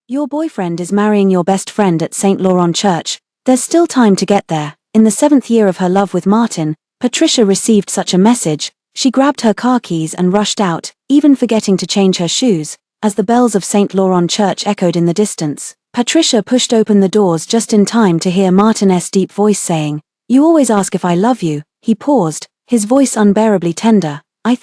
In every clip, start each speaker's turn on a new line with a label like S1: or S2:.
S1: Your boyfriend is marrying your best friend at St. Laurent Church. There's still time to get there. In the 7th year of her love with Martin, Patricia received such a message. She grabbed her car keys and rushed out, even forgetting to change her shoes, as the bells of St. Laurent Church echoed in the distance. Patricia pushed open the doors just in time to hear Martin's deep voice saying, "You always ask if I love you." He paused, his voice unbearably tender. I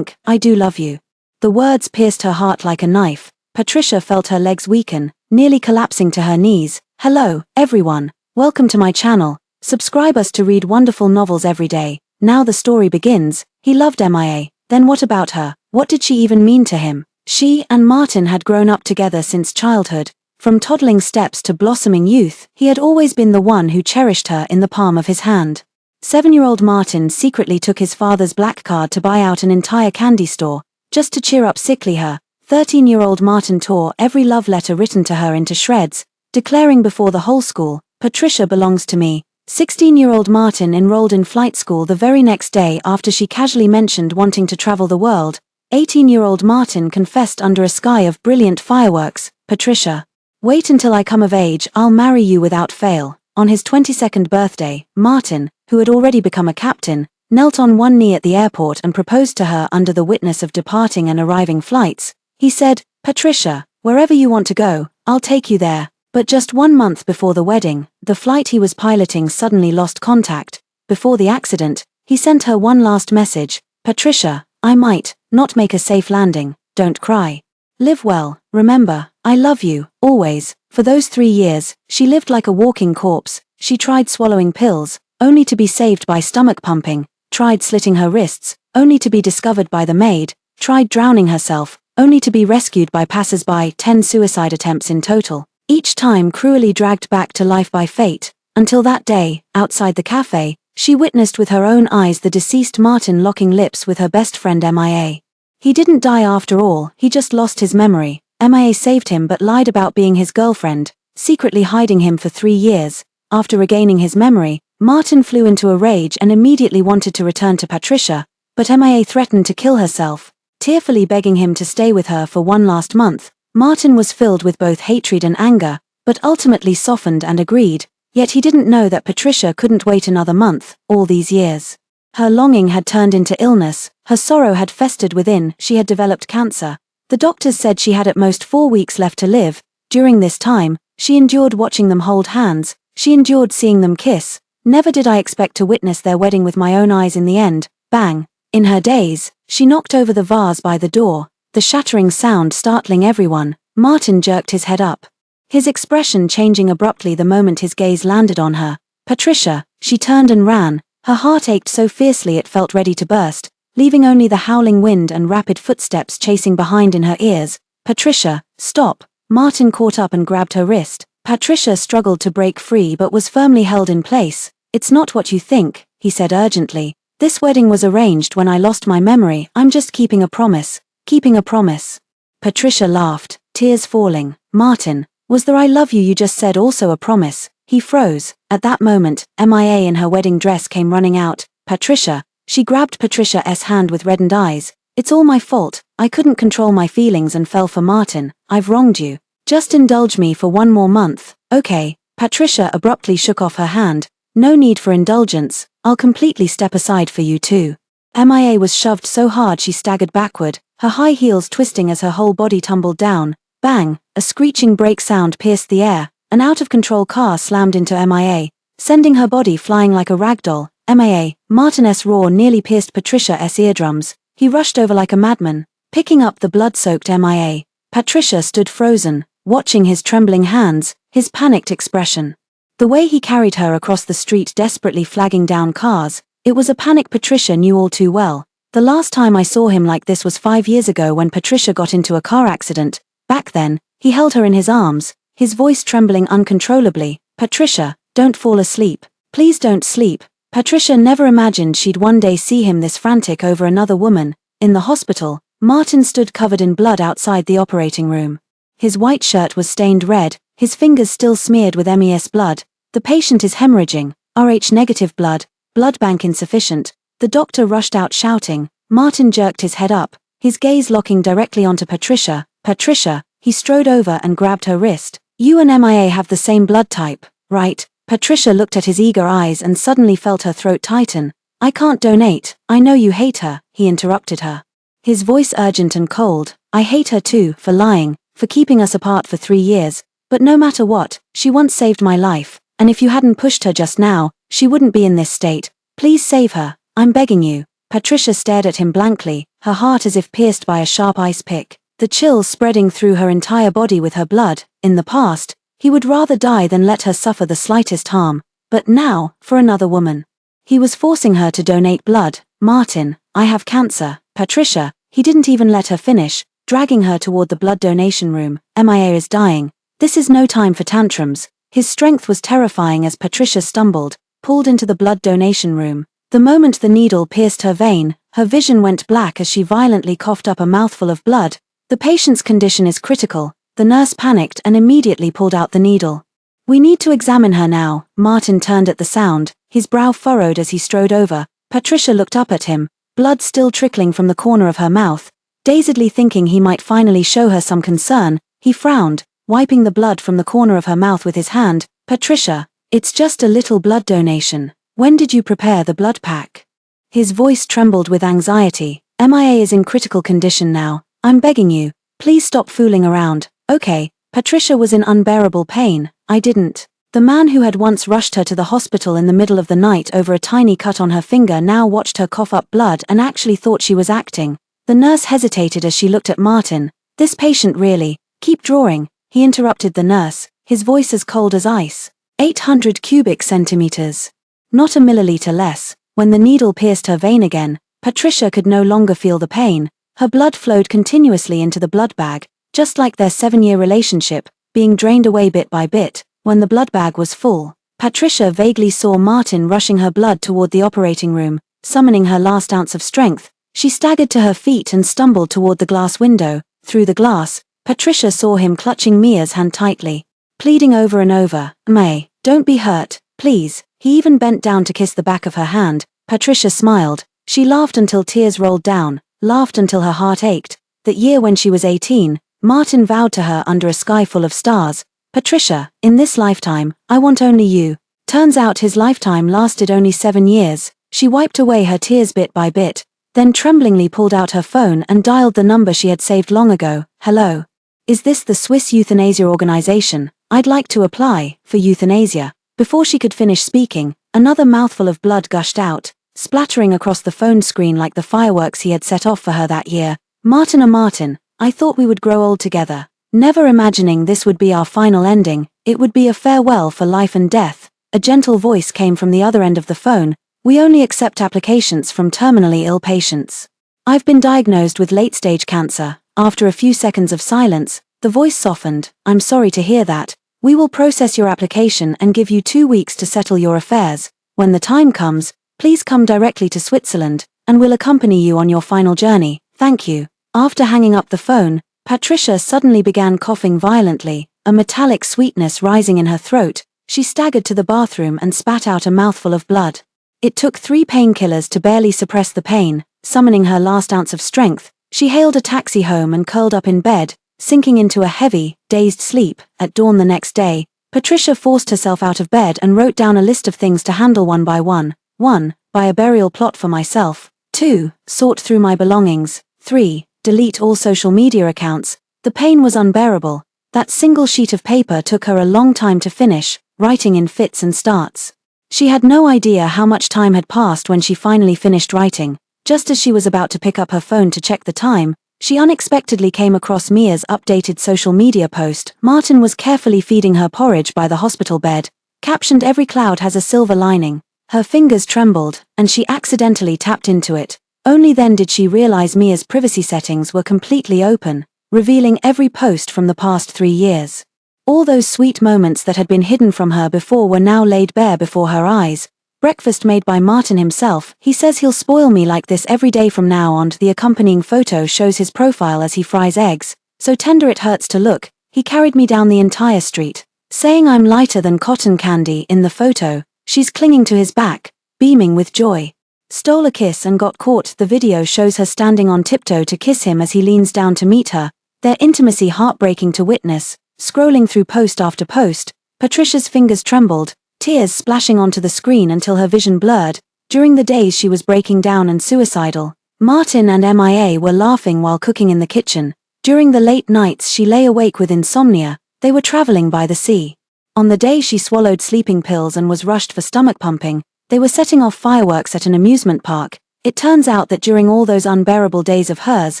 S1: do love you." The words pierced her heart like a knife. Patricia felt her legs weaken, nearly collapsing to her knees. Hello, everyone. Welcome to my channel. Subscribe us to read wonderful novels every day. Now the story begins. He loved Mia. Then what about her? What did she even mean to him? She and Martin had grown up together since childhood. From toddling steps to blossoming youth, he had always been the one who cherished her in the palm of his hand. 7-year-old Martin secretly took his father's black card to buy out an entire candy store, just to cheer up sickly her. 13-year-old Martin tore every love letter written to her into shreds, declaring before the whole school, "Patricia belongs to me." 16-year-old Martin enrolled in flight school the very next day after she casually mentioned wanting to travel the world. 18-year-old Martin confessed under a sky of brilliant fireworks, "Patricia, wait until I come of age, I'll marry you without fail." On his 22nd birthday, Martin, who had already become a captain, knelt on one knee at the airport and proposed to her under the witness of departing and arriving flights. He said, "Patricia, wherever you want to go, I'll take you there." But just 1 month before the wedding, the flight he was piloting suddenly lost contact. Before the accident, he sent her one last message, "Patricia, I might not make a safe landing. Don't cry. Live well. Remember, I love you, always." For those 3 years, she lived like a walking corpse. She tried swallowing pills, only to be saved by stomach pumping, tried slitting her wrists, only to be discovered by the maid, tried drowning herself, only to be rescued by passers-by. 10 suicide attempts in total, each time cruelly dragged back to life by fate, until that day, outside the cafe, she witnessed with her own eyes the deceased Martin locking lips with her best friend Mia. He didn't die after all, he just lost his memory. Mia saved him but lied about being his girlfriend, secretly hiding him for 3 years. After regaining his memory, Martin flew into a rage and immediately wanted to return to Patricia, but Mia threatened to kill herself. Tearfully begging him to stay with her for one last month, Martin was filled with both hatred and anger, but ultimately softened and agreed. Yet he didn't know that Patricia couldn't wait another month. All these years, her longing had turned into illness, her sorrow had festered within. She had developed cancer. The doctors said she had at most 4 weeks left to live. During this time, she endured watching them hold hands, she endured seeing them kiss. "Never did I expect to witness their wedding with my own eyes in the end." Bang! In her daze, she knocked over the vase by the door, the shattering sound startling everyone. Martin jerked his head up, his expression changing abruptly the moment his gaze landed on her. "Patricia!" She turned and ran, her heart ached so fiercely it felt ready to burst, leaving only the howling wind and rapid footsteps chasing behind in her ears. "Patricia, stop!" Martin caught up and grabbed her wrist. Patricia struggled to break free but was firmly held in place. "It's not what you think," he said urgently. "This wedding was arranged when I lost my memory. I'm just keeping a promise." Keeping a promise. Patricia laughed, tears falling. "Martin, was the I love you just said also a promise?" He froze. At that moment, Mia in her wedding dress came running out. "Patricia." She grabbed Patricia's hand with reddened eyes. "It's all my fault. I couldn't control my feelings and fell for Martin. I've wronged you. Just indulge me for 1 more month, okay?" Patricia abruptly shook off her hand. "No need for indulgence. I'll completely step aside for you too." Mia was shoved so hard she staggered backward, her high heels twisting as her whole body tumbled down. Bang! A screeching brake sound pierced the air. An out-of-control car slammed into Mia, sending her body flying like a rag doll. "Mia!" Martin's roar nearly pierced Patricia's eardrums. He rushed over like a madman, picking up the blood-soaked Mia. Patricia stood frozen, watching his trembling hands, his panicked expression. The way he carried her across the street desperately flagging down cars, it was a panic Patricia knew all too well. "The last time I saw him like this was 5 years ago when Patricia got into a car accident. Back then, he held her in his arms, his voice trembling uncontrollably. "Patricia, don't fall asleep. Please don't sleep." Patricia never imagined she'd one day see him this frantic over another woman. In the hospital, Martin stood covered in blood outside the operating room. His white shirt was stained red, his fingers still smeared with MES blood. "The patient is hemorrhaging. Rh-negative blood, blood bank insufficient." The doctor rushed out shouting. Martin jerked his head up, his gaze locking directly onto Patricia. "Patricia!" He strode over and grabbed her wrist. You and MIA have the same blood type, right? Patricia looked at his eager eyes and suddenly felt her throat tighten. I can't donate. I know you hate her, he interrupted her. His voice urgent and cold. I hate her too, for lying, for keeping us apart for 3 years. But no matter what, she once saved my life, and if you hadn't pushed her just now, she wouldn't be in this state. Please save her, I'm begging you. Patricia stared at him blankly, her heart as if pierced by a sharp ice pick, the chills spreading through her entire body with her blood. In the past, he would rather die than let her suffer the slightest harm, but now, for another woman. He was forcing her to donate blood. Martin, I have cancer. Patricia, he didn't even let her finish, dragging her toward the blood donation room. MIA is dying. This is no time for tantrums. His strength was terrifying as Patricia stumbled, pulled into the blood donation room. The moment the needle pierced her vein, her vision went black as she violently coughed up a mouthful of blood. The patient's condition is critical. The nurse panicked and immediately pulled out the needle. We need to examine her now. Martin turned at the sound, his brow furrowed as he strode over. Patricia looked up at him, blood still trickling from the corner of her mouth. Dazedly thinking he might finally show her some concern, he frowned, wiping the blood from the corner of her mouth with his hand. Patricia, it's just a little blood donation. When did you prepare the blood pack? His voice trembled with anxiety. MIA is in critical condition now. I'm begging you, please stop fooling around. Okay. Patricia was in unbearable pain. I didn't. The man who had once rushed her to the hospital in the middle of the night over a tiny cut on her finger now watched her cough up blood and actually thought she was acting. The nurse hesitated as she looked at Martin. This patient really. Keep drawing. He interrupted the nurse, his voice as cold as ice. 800 cubic centimeters. Not a milliliter less. When the needle pierced her vein again, Patricia could no longer feel the pain. Her blood flowed continuously into the blood bag, just like their 7-year relationship, being drained away bit by bit. When the blood bag was full, Patricia vaguely saw Martin rushing her blood toward the operating room, summoning her last ounce of strength. She staggered to her feet and stumbled toward the glass window. Through the glass, Patricia saw him clutching Mia's hand tightly, pleading over and over, May, don't be hurt, please. He even bent down to kiss the back of her hand. Patricia smiled. She laughed until tears rolled down, laughed until her heart ached. That year when she was 18, Martin vowed to her under a sky full of stars, Patricia, in this lifetime, I want only you. Turns out his lifetime lasted only 7 years. She wiped away her tears bit by bit, then tremblingly pulled out her phone and dialed the number she had saved long ago. Hello. Is this the Swiss Euthanasia Organization? I'd like to apply for euthanasia. Before she could finish speaking, another mouthful of blood gushed out, splattering across the phone screen like the fireworks he had set off for her that year. Martin, I thought we would grow old together. Never imagining this would be our final ending, it would be a farewell for life and death. A gentle voice came from the other end of the phone. We only accept applications from terminally ill patients. I've been diagnosed with late-stage cancer. After a few seconds of silence, the voice softened. I'm sorry to hear that. We will process your application and give you 2 weeks to settle your affairs. When the time comes, please come directly to Switzerland, and we'll accompany you on your final journey. Thank you. After hanging up the phone, Patricia suddenly began coughing violently, a metallic sweetness rising in her throat. She staggered to the bathroom and spat out a mouthful of blood. It took 3 painkillers to barely suppress the pain. Summoning her last ounce of strength, she hailed a taxi home and curled up in bed, sinking into a heavy, dazed sleep. At dawn the next day, Patricia forced herself out of bed and wrote down a list of things to handle one by one. 1. Buy a burial plot for myself. 2. Sort through my belongings. 3. Delete all social media accounts. The pain was unbearable. That single sheet of paper took her a long time to finish, writing in fits and starts. She had no idea how much time had passed when she finally finished writing. Just as she was about to pick up her phone to check the time, she unexpectedly came across Mia's updated social media post. Martin was carefully feeding her porridge by the hospital bed, captioned "Every cloud has a silver lining." Her fingers trembled, and she accidentally tapped into it. Only then did she realize Mia's privacy settings were completely open, revealing every post from the past 3 years. All those sweet moments that had been hidden from her before were now laid bare before her eyes. Breakfast made by Martin himself. He says he'll spoil me like this every day from now on. The accompanying photo shows his profile as he fries eggs, so tender it hurts to look. He carried me down the entire street, saying I'm lighter than cotton candy. In the photo, she's clinging to his back, beaming with joy. Stole a kiss and got caught. The video shows her standing on tiptoe to kiss him as he leans down to meet her, their intimacy heartbreaking to witness. Scrolling through post after post, Patricia's fingers trembled, tears splashing onto the screen until her vision blurred. During the days she was breaking down and suicidal, Martin and MIA were laughing while cooking in the kitchen. During the late nights she lay awake with insomnia, they were traveling by the sea. On the day she swallowed sleeping pills and was rushed for stomach pumping, they were setting off fireworks at an amusement park. It turns out that during all those unbearable days of hers,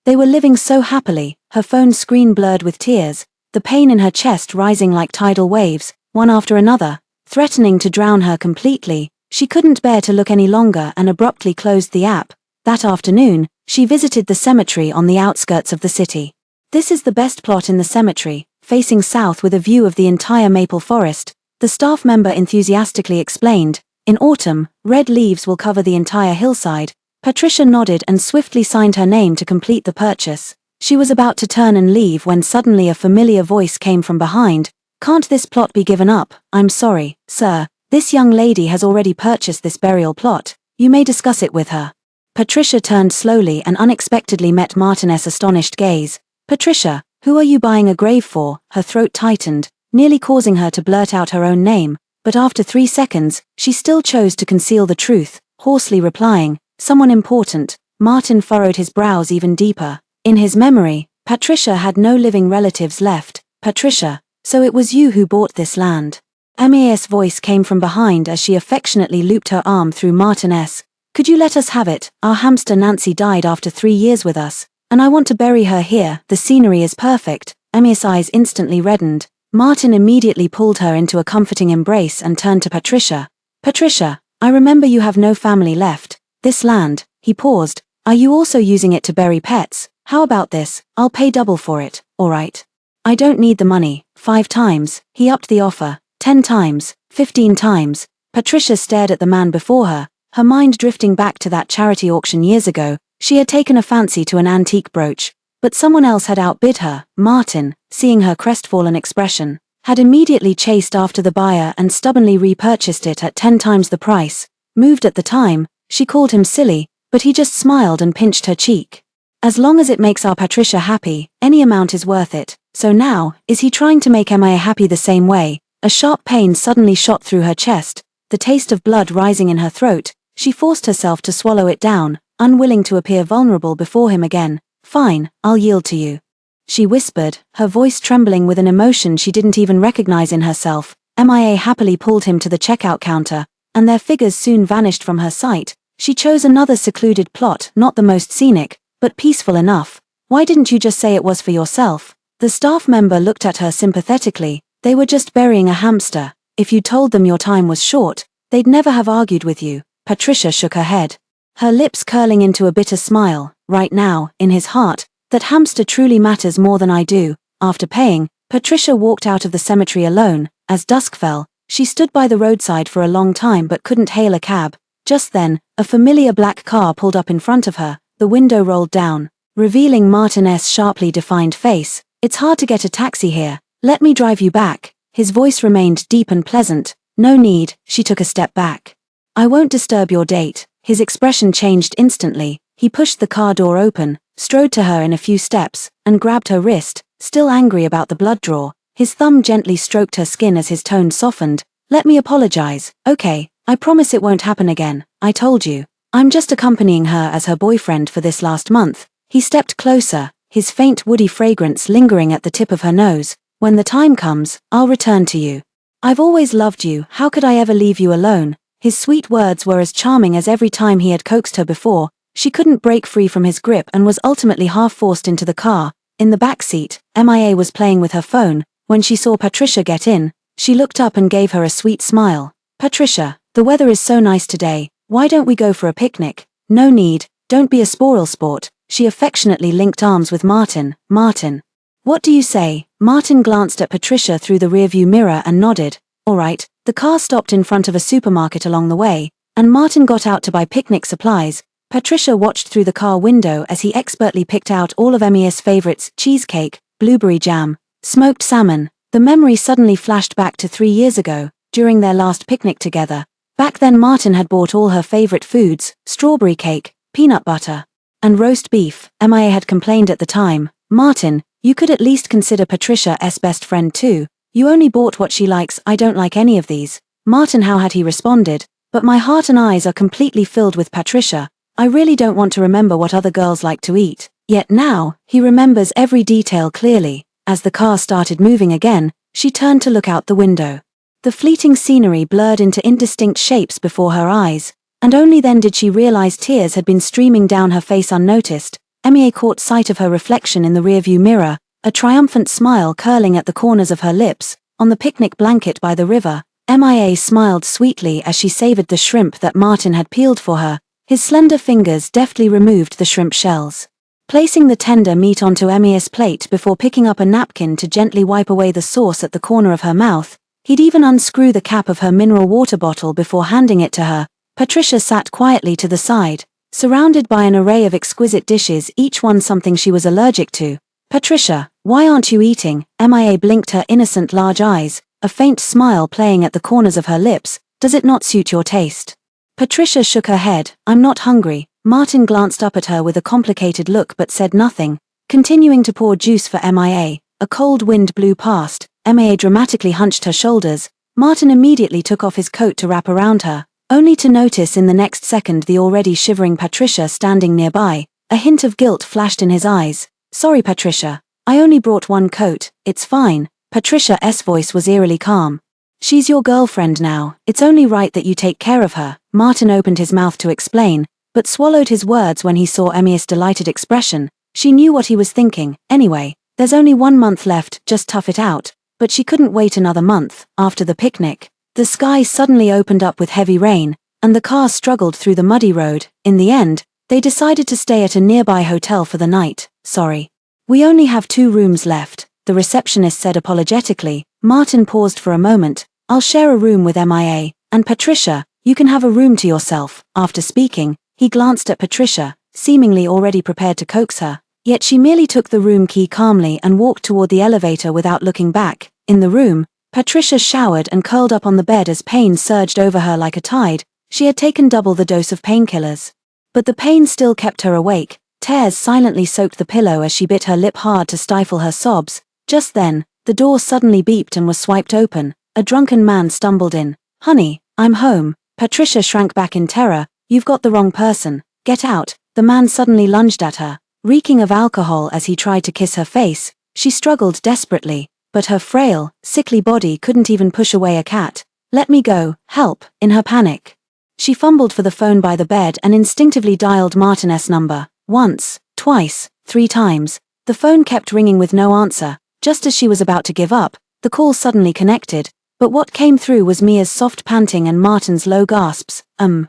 S1: they were living so happily. Her phone screen blurred with tears, the pain in her chest rising like tidal waves, one after another, threatening to drown her completely. She couldn't bear to look any longer and abruptly closed the app. That afternoon, she visited the cemetery on the outskirts of the city. This is the best plot in the cemetery, facing south with a view of the entire maple forest, the staff member enthusiastically explained. In autumn, red leaves will cover the entire hillside. Patricia nodded and swiftly signed her name to complete the purchase. She was about to turn and leave when suddenly a familiar voice came from behind. "Can't this plot be given up? I'm sorry, sir. This young lady has already purchased this burial plot. You may discuss it with her." Patricia turned slowly and unexpectedly met Martin's astonished gaze. "Patricia, who are you buying a grave for?" Her throat tightened, nearly causing her to blurt out her own name, but after 3 seconds, she still chose to conceal the truth, hoarsely replying, "Someone important." Martin furrowed his brows even deeper. In his memory, Patricia had no living relatives left. "Patricia, so it was you who bought this land?" Emia's voice came from behind as she affectionately looped her arm through Martin's. "Could you let us have it? Our hamster Nancy died after 3 years with us, and I want to bury her here. The scenery is perfect." Emia's eyes instantly reddened. Martin immediately pulled her into a comforting embrace and turned to Patricia. "Patricia, I remember you have no family left. This land," he paused, "are you also using it to bury pets? How about this? I'll pay double for it, alright? I don't need the money." 5 times, he upped the offer. 10 times, 15 times. Patricia stared at the man before her, her mind drifting back to that charity auction years ago. She had taken a fancy to an antique brooch, but someone else had outbid her. Martin, seeing her crestfallen expression, had immediately chased after the buyer and stubbornly repurchased it at 10 times the price. Moved at the time, she called him silly, but he just smiled and pinched her cheek. "As long as it makes our Patricia happy, any amount is worth it." So now, is he trying to make Mia happy the same way? A sharp pain suddenly shot through her chest, the taste of blood rising in her throat. She forced herself to swallow it down, unwilling to appear vulnerable before him again. "Fine, I'll yield to you," she whispered, her voice trembling with an emotion she didn't even recognize in herself. Mia happily pulled him to the checkout counter, and their figures soon vanished from her sight. She chose another secluded plot, not the most scenic, but peaceful enough. "Why didn't you just say it was for yourself?" The staff member looked at her sympathetically. "They were just burying a hamster. If you told them your time was short, they'd never have argued with you." Patricia shook her head, her lips curling into a bitter smile. Right now, in his heart, that hamster truly matters more than I do. After paying, Patricia walked out of the cemetery alone. As dusk fell, she stood by the roadside for a long time but couldn't hail a cab. Just then, a familiar black car pulled up in front of her, the window rolled down, revealing Martin's sharply defined face. "It's hard to get a taxi here. Let me drive you back." His voice remained deep and pleasant. "No need." She took a step back. "I won't disturb your date." His expression changed instantly. He pushed the car door open, strode to her in a few steps, and grabbed her wrist, still angry about the blood draw. His thumb gently stroked her skin as his tone softened. "Let me apologize, okay? I promise it won't happen again. I told you. I'm just accompanying her as her boyfriend for this last month." He stepped closer, his faint woody fragrance lingering at the tip of her nose. "When the time comes, I'll return to you. I've always loved you. How could I ever leave you alone?" His sweet words were as charming as every time he had coaxed her before. She couldn't break free from his grip and was ultimately half forced into the car. In the back seat, Mia was playing with her phone. When she saw Patricia get in, she looked up and gave her a sweet smile. "Patricia, the weather is so nice today. Why don't we go for a picnic?" "No need. Don't be a spoil sport." She affectionately linked arms with Martin. "Martin. What do you say?" Martin glanced at Patricia through the rearview mirror and nodded. "All right." The car stopped in front of a supermarket along the way, and Martin got out to buy picnic supplies. Patricia watched through the car window as he expertly picked out all of Emia's favorites: cheesecake, blueberry jam, smoked salmon. The memory suddenly flashed back to 3 years ago, during their last picnic together. Back then Martin had bought all her favorite foods: strawberry cake, peanut butter, and roast beef. Mia had complained at the time. "Martin, You could at least consider Patricia's best friend too. You only bought what she likes. I don't like any of these. Martin, how had he responded? But my heart and eyes are completely filled with Patricia. I really don't want to remember what other girls like to eat. Yet now, he remembers every detail clearly. As the car started moving again, she turned to look out the window. The fleeting scenery blurred into indistinct shapes before her eyes, and only then did she realize tears had been streaming down her face unnoticed. Emma caught sight of her reflection in the rearview mirror, a triumphant smile curling at the corners of her lips. On the picnic blanket by the river, Mia smiled sweetly as she savored the shrimp that Martin had peeled for her. His slender fingers deftly removed the shrimp shells, placing the tender meat onto Emma's plate before picking up a napkin to gently wipe away the sauce at the corner of her mouth. He'd even unscrew the cap of her mineral water bottle before handing it to her. Patricia sat quietly to the side, surrounded by an array of exquisite dishes, each one something she was allergic to. Patricia, why aren't you eating? Mia blinked her innocent large eyes, a faint smile playing at the corners of her lips. Does it not suit your taste? Patricia shook her head. I'm not hungry. Martin glanced up at her with a complicated look but said nothing, continuing to pour juice for Mia. A cold wind blew past. Mia dramatically hunched her shoulders. Martin immediately took off his coat to wrap around her, only to notice in the next second the already shivering Patricia standing nearby. A hint of guilt flashed in his eyes. Sorry Patricia, I only brought one coat. It's fine. Patricia's voice was eerily calm. She's your girlfriend now. It's only right that you take care of her. Martin opened his mouth to explain, but swallowed his words when he saw Emma's delighted expression. She knew what he was thinking. Anyway, there's only 1 month left, just tough it out. But she couldn't wait another month. After the picnic, the sky suddenly opened up with heavy rain, and the car struggled through the muddy road. In the end, they decided to stay at a nearby hotel for the night. Sorry. We only have 2 rooms left, the receptionist said apologetically. Martin paused for a moment. I'll share a room with Mia, and Patricia, you can have a room to yourself. After speaking, he glanced at Patricia, seemingly already prepared to coax her. Yet she merely took the room key calmly and walked toward the elevator without looking back. In the room, Patricia showered and curled up on the bed as pain surged over her like a tide. She had taken double the dose of painkillers. But the pain still kept her awake. Tears silently soaked the pillow as she bit her lip hard to stifle her sobs. Just then, the door suddenly beeped and was swiped open. A drunken man stumbled in. Honey, I'm home. Patricia shrank back in terror. You've got the wrong person. Get out. The man suddenly lunged at her, reeking of alcohol as he tried to kiss her face. She struggled desperately, but her frail, sickly body couldn't even push away a cat. Let me go, help. In her panic, she fumbled for the phone by the bed and instinctively dialed Martin's number. Once, twice, 3 times. The phone kept ringing with no answer. Just as she was about to give up, the call suddenly connected, but what came through was Mia's soft panting and Martin's low gasps.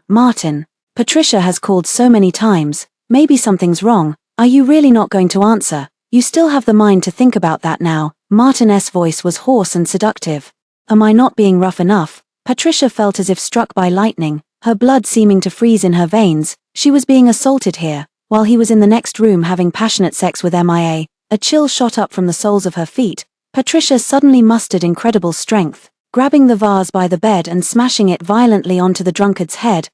S1: Martin. Patricia has called so many times. Maybe something's wrong. Are you really not going to answer? You still have the mind to think about that now. Martin's voice was hoarse and seductive. Am I not being rough enough? Patricia felt as if struck by lightning, her blood seeming to freeze in her veins. She was being assaulted here, while he was in the next room having passionate sex with Mia. A chill shot up from the soles of her feet. Patricia suddenly mustered incredible strength, grabbing the vase by the bed and smashing it violently onto the drunkard's head.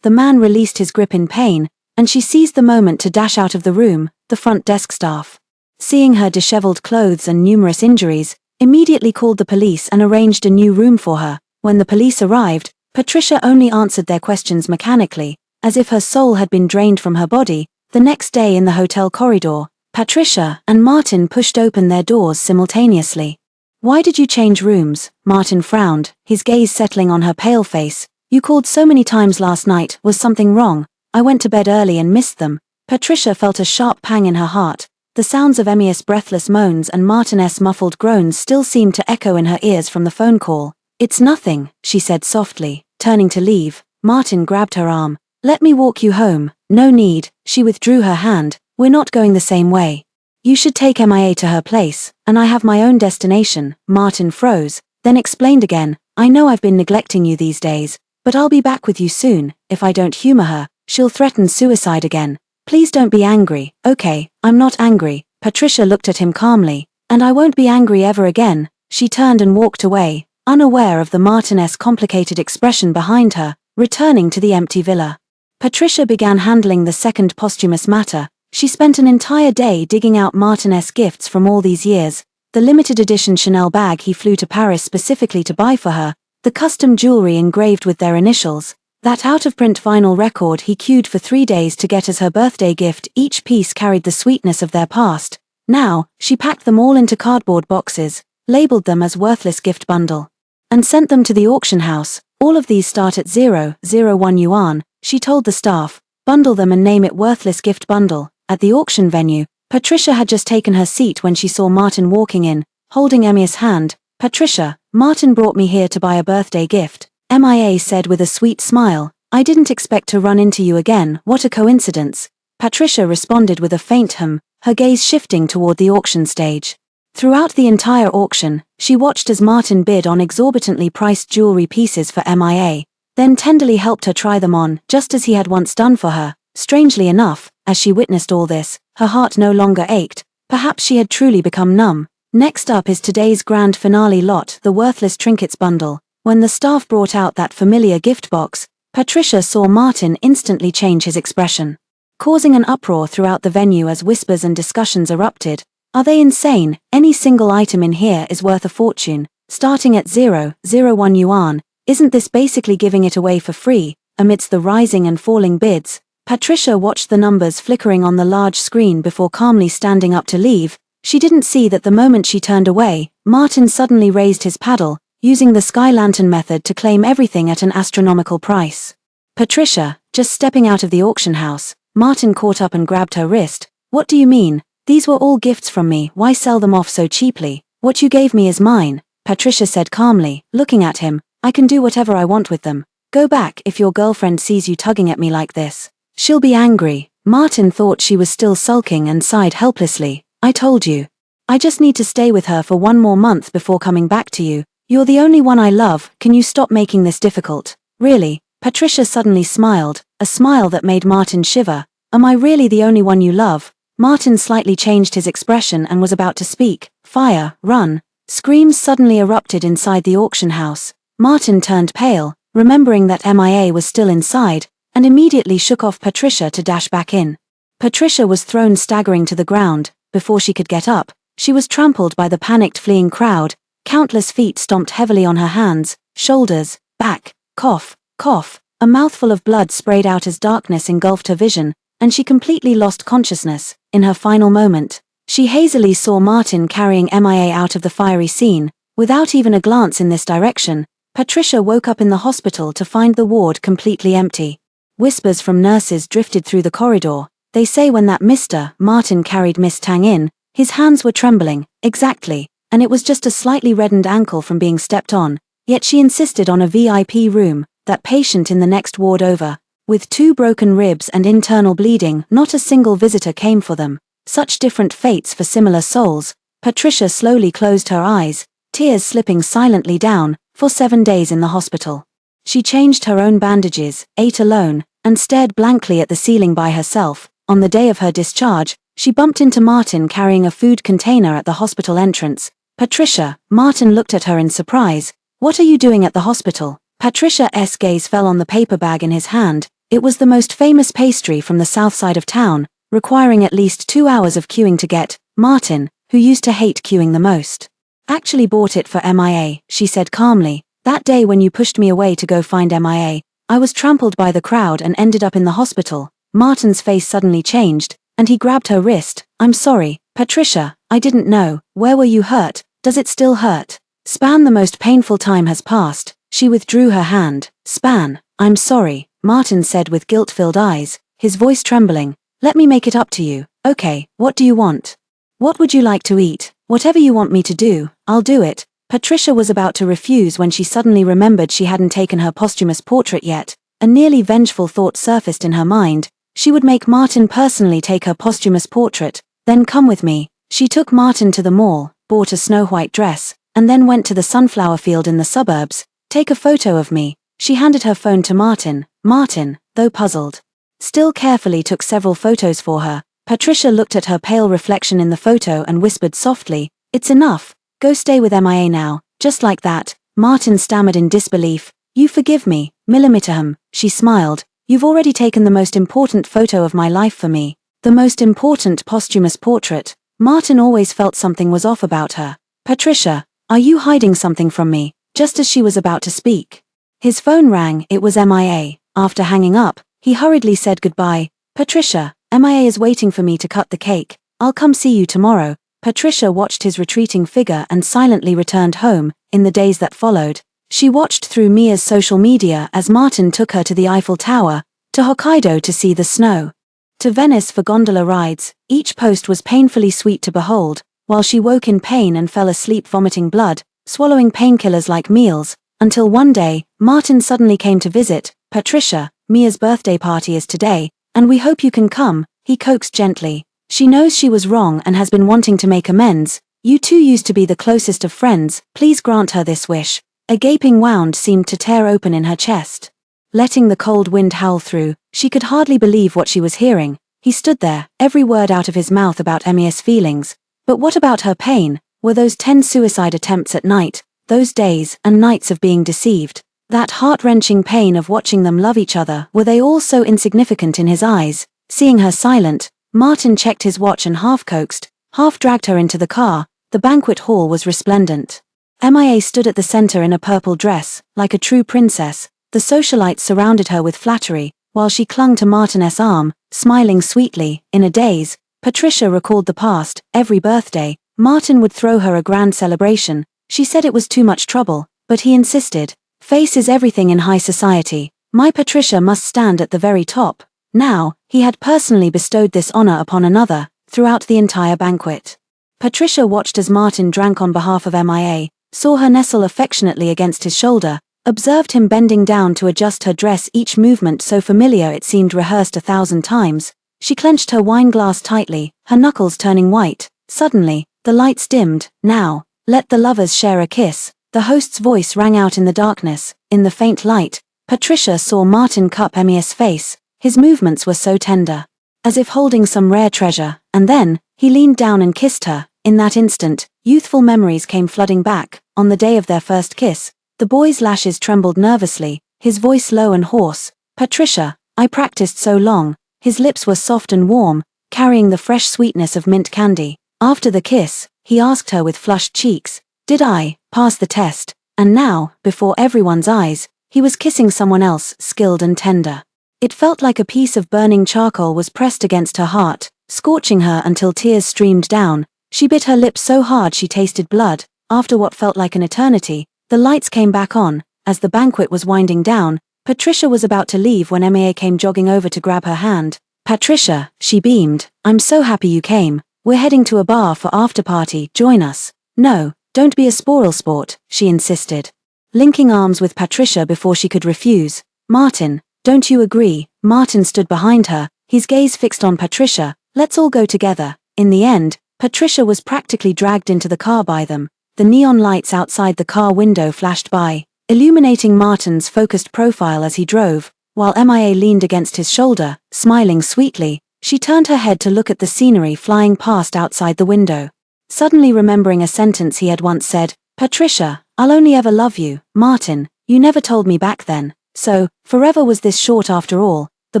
S1: The man released his grip in pain, and she seized the moment to dash out of the room. The front desk staff, seeing her disheveled clothes and numerous injuries, immediately called the police and arranged a new room for her. When the police arrived, Patricia only answered their questions mechanically, as if her soul had been drained from her body. The next day in the hotel corridor, Patricia and Martin pushed open their doors simultaneously. Why did you change rooms? Martin frowned, his gaze settling on her pale face. You called so many times last night. Was something wrong? I went to bed early and missed them. Patricia felt a sharp pang in her heart. The sounds of Emma's breathless moans and Martin's muffled groans still seemed to echo in her ears from the phone call. It's nothing, she said softly, turning to leave. Martin grabbed her arm. Let me walk you home. No need. She withdrew her hand. We're not going the same way. You should take Mia to her place, and I have my own destination. Martin froze, then explained again. I know I've been neglecting you these days, but I'll be back with you soon. If I don't humor her, she'll threaten suicide again. Please don't be angry. Okay, I'm not angry. Patricia looked at him calmly. And I won't be angry ever again. She turned and walked away, unaware of the Martin's complicated expression behind her, returning to the empty villa. Patricia began handling the second posthumous matter. She spent an entire day digging out Martin's gifts from all these years, the limited edition Chanel bag he flew to Paris specifically to buy for her, the custom jewelry engraved with their initials, that out-of-print vinyl record he queued for 3 days to get as her birthday gift. Each piece carried the sweetness of their past. Now, she packed them all into cardboard boxes, labeled them as worthless gift bundle, and sent them to the auction house. All of these start at 0.01 yuan, she told the staff. Bundle them and name it worthless gift bundle. At the auction venue, Patricia had just taken her seat when she saw Martin walking in, holding Emia's hand. Patricia, Martin brought me here to buy a birthday gift, Mia said with a sweet smile. I didn't expect to run into you again, what a coincidence. Patricia responded with a faint hum, her gaze shifting toward the auction stage. Throughout the entire auction, she watched as Martin bid on exorbitantly priced jewelry pieces for Mia, then tenderly helped her try them on, just as he had once done for her. Strangely enough, as she witnessed all this, her heart no longer ached. Perhaps she had truly become numb. Next up is today's grand finale lot, the worthless trinkets bundle. When the staff brought out that familiar gift box, Patricia saw Martin instantly change his expression, causing an uproar throughout the venue as whispers and discussions erupted. Are they insane? Any single item in here is worth a fortune, starting at 0.01 yuan. Isn't this basically giving it away for free? Amidst the rising and falling bids, Patricia watched the numbers flickering on the large screen before calmly standing up to leave. She didn't see that the moment she turned away, Martin suddenly raised his paddle, using the sky lantern method to claim everything at an astronomical price. Patricia, just stepping out of the auction house, Martin caught up and grabbed her wrist. What do you mean? These were all gifts from me, why sell them off so cheaply? What you gave me is mine, Patricia said calmly, looking at him. I can do whatever I want with them. Go back. If your girlfriend sees you tugging at me like this, she'll be angry. Martin thought she was still sulking and sighed helplessly. I told you. I just need to stay with her for 1 more month before coming back to you. You're the only one I love, can you stop making this difficult? Really? Patricia suddenly smiled, a smile that made Martin shiver. Am I really the only one you love? Martin slightly changed his expression and was about to speak. Fire, run. Screams suddenly erupted inside the auction house. Martin turned pale, remembering that Mia was still inside, and immediately shook off Patricia to dash back in. Patricia was thrown staggering to the ground. Before she could get up, she was trampled by the panicked fleeing crowd. Countless feet stomped heavily on her hands, shoulders, back. Cough, cough. A mouthful of blood sprayed out as darkness engulfed her vision, and she completely lost consciousness. In her final moment, she hazily saw Martin carrying Mia out of the fiery scene. Without even a glance in this direction, Patricia woke up in the hospital to find the ward completely empty. Whispers from nurses drifted through the corridor. They say when that Mr. Martin carried Miss Tang in, his hands were trembling. Exactly. And it was just a slightly reddened ankle from being stepped on. Yet she insisted on a VIP room, that patient in the next ward over. With 2 broken ribs and internal bleeding, not a single visitor came for them. Such different fates for similar souls. Patricia slowly closed her eyes, tears slipping silently down. For 7 days in the hospital, she changed her own bandages, ate alone, and stared blankly at the ceiling by herself. On the day of her discharge, she bumped into Martin carrying a food container at the hospital entrance. Patricia, Martin looked at her in surprise. What are you doing at the hospital? Patricia's gaze fell on the paper bag in his hand. It was the most famous pastry from the south side of town, requiring at least 2 hours of queuing to get. Martin, who used to hate queuing the most, actually bought it for Mia, she said calmly. That day when you pushed me away to go find Mia, I was trampled by the crowd and ended up in the hospital. Martin's face suddenly changed, and he grabbed her wrist. I'm sorry, Patricia, I didn't know. Where were you hurt? Does it still hurt? Span, the most painful time has passed. She withdrew her hand. Span, I'm sorry, Martin said with guilt-filled eyes, his voice trembling. Let me make it up to you. Okay, what do you want? What would you like to eat? Whatever you want me to do, I'll do it. Patricia was about to refuse when she suddenly remembered she hadn't taken her posthumous portrait yet. A nearly vengeful thought surfaced in her mind. She would make Martin personally take her posthumous portrait. Then come with me. She took Martin to the mall, bought a snow-white dress, and then went to the sunflower field in the suburbs. Take a photo of me. She handed her phone to Martin. Martin, though puzzled, still carefully took several photos for her. Patricia looked at her pale reflection in the photo and whispered softly, It's enough. Go stay with Mia now. Just like that. Martin stammered in disbelief. You forgive me, Millimeter. She smiled. You've already taken the most important photo of my life for me. the most important posthumous portrait, Martin always felt something was off about her. "Patricia, are you hiding something from me?" Just as she was about to speak. His phone rang, it was MIA. After hanging up, he hurriedly said goodbye. "Patricia, MIA is waiting for me to cut the cake. I'll come see you tomorrow." Patricia watched his retreating figure and silently returned home. In the days that followed, she watched through Mia's social media as Martin took her to the Eiffel Tower, to Hokkaido to see the snow, to Venice for gondola rides. Each post was painfully sweet to behold, while she woke in pain and fell asleep vomiting blood, swallowing painkillers like meals, until one day, Martin suddenly came to visit. "Patricia, Mia's birthday party is today, and we hope you can come," he coaxed gently. "She knows she was wrong and has been wanting to make amends. You two used to be the closest of friends, please grant her this wish." A gaping wound seemed to tear open in her chest. Letting the cold wind howl through, she could hardly believe what she was hearing. He stood there, every word out of his mouth about Emia's feelings. But what about her pain? Were those 10 suicide attempts at night, those days and nights of being deceived, that heart-wrenching pain of watching them love each other, were they all so insignificant in his eyes? Seeing her silent, Martin checked his watch and half-coaxed, half-dragged her into the car. The banquet hall was resplendent. Mia stood at the center in a purple dress, like a true princess. The socialites surrounded her with flattery, while she clung to Martin's arm, smiling sweetly. In a daze, Patricia recalled the past. Every birthday, Martin would throw her a grand celebration. She said it was too much trouble, but he insisted. "Face is everything in high society. My Patricia must stand at the very top." Now, he had personally bestowed this honor upon another, throughout the entire banquet. Patricia watched as Martin drank on behalf of Mia, saw her nestle affectionately against his shoulder, observed him bending down to adjust her dress, each movement so familiar it seemed rehearsed 1,000 times. She clenched her wine glass tightly, her knuckles turning white. Suddenly, the lights dimmed. "Now, let the lovers share a kiss." The host's voice rang out in the darkness. In the faint light, Patricia saw Martin cup Emia's face. His movements were so tender, as if holding some rare treasure, and then, he leaned down and kissed her. In that instant, youthful memories came flooding back. On the day of their first kiss, the boy's lashes trembled nervously, his voice low and hoarse. "Patricia, I practiced so long." His lips were soft and warm, carrying the fresh sweetness of mint candy. After the kiss, he asked her with flushed cheeks, "Did I pass the test?" And now, before everyone's eyes, he was kissing someone else, skilled and tender. It felt like a piece of burning charcoal was pressed against her heart, scorching her until tears streamed down. She bit her lips so hard she tasted blood. After what felt like an eternity, the lights came back on. As the banquet was winding down, Patricia was about to leave when Mia came jogging over to grab her hand. "Patricia," she beamed, "I'm so happy you came. We're heading to a bar for after party, join us." "No, don't be a spoil sport," she insisted, linking arms with Patricia before she could refuse. "Martin, don't you agree?" Martin stood behind her, his gaze fixed on Patricia. "Let's all go together." In the end, Patricia was practically dragged into the car by them. The neon lights outside the car window flashed by, illuminating Martin's focused profile as he drove, while Mia leaned against his shoulder, smiling sweetly. She turned her head to look at the scenery flying past outside the window. Suddenly remembering a sentence he had once said, "Patricia, I'll only ever love you." "Martin, you never told me back then." So, forever was this short after all. The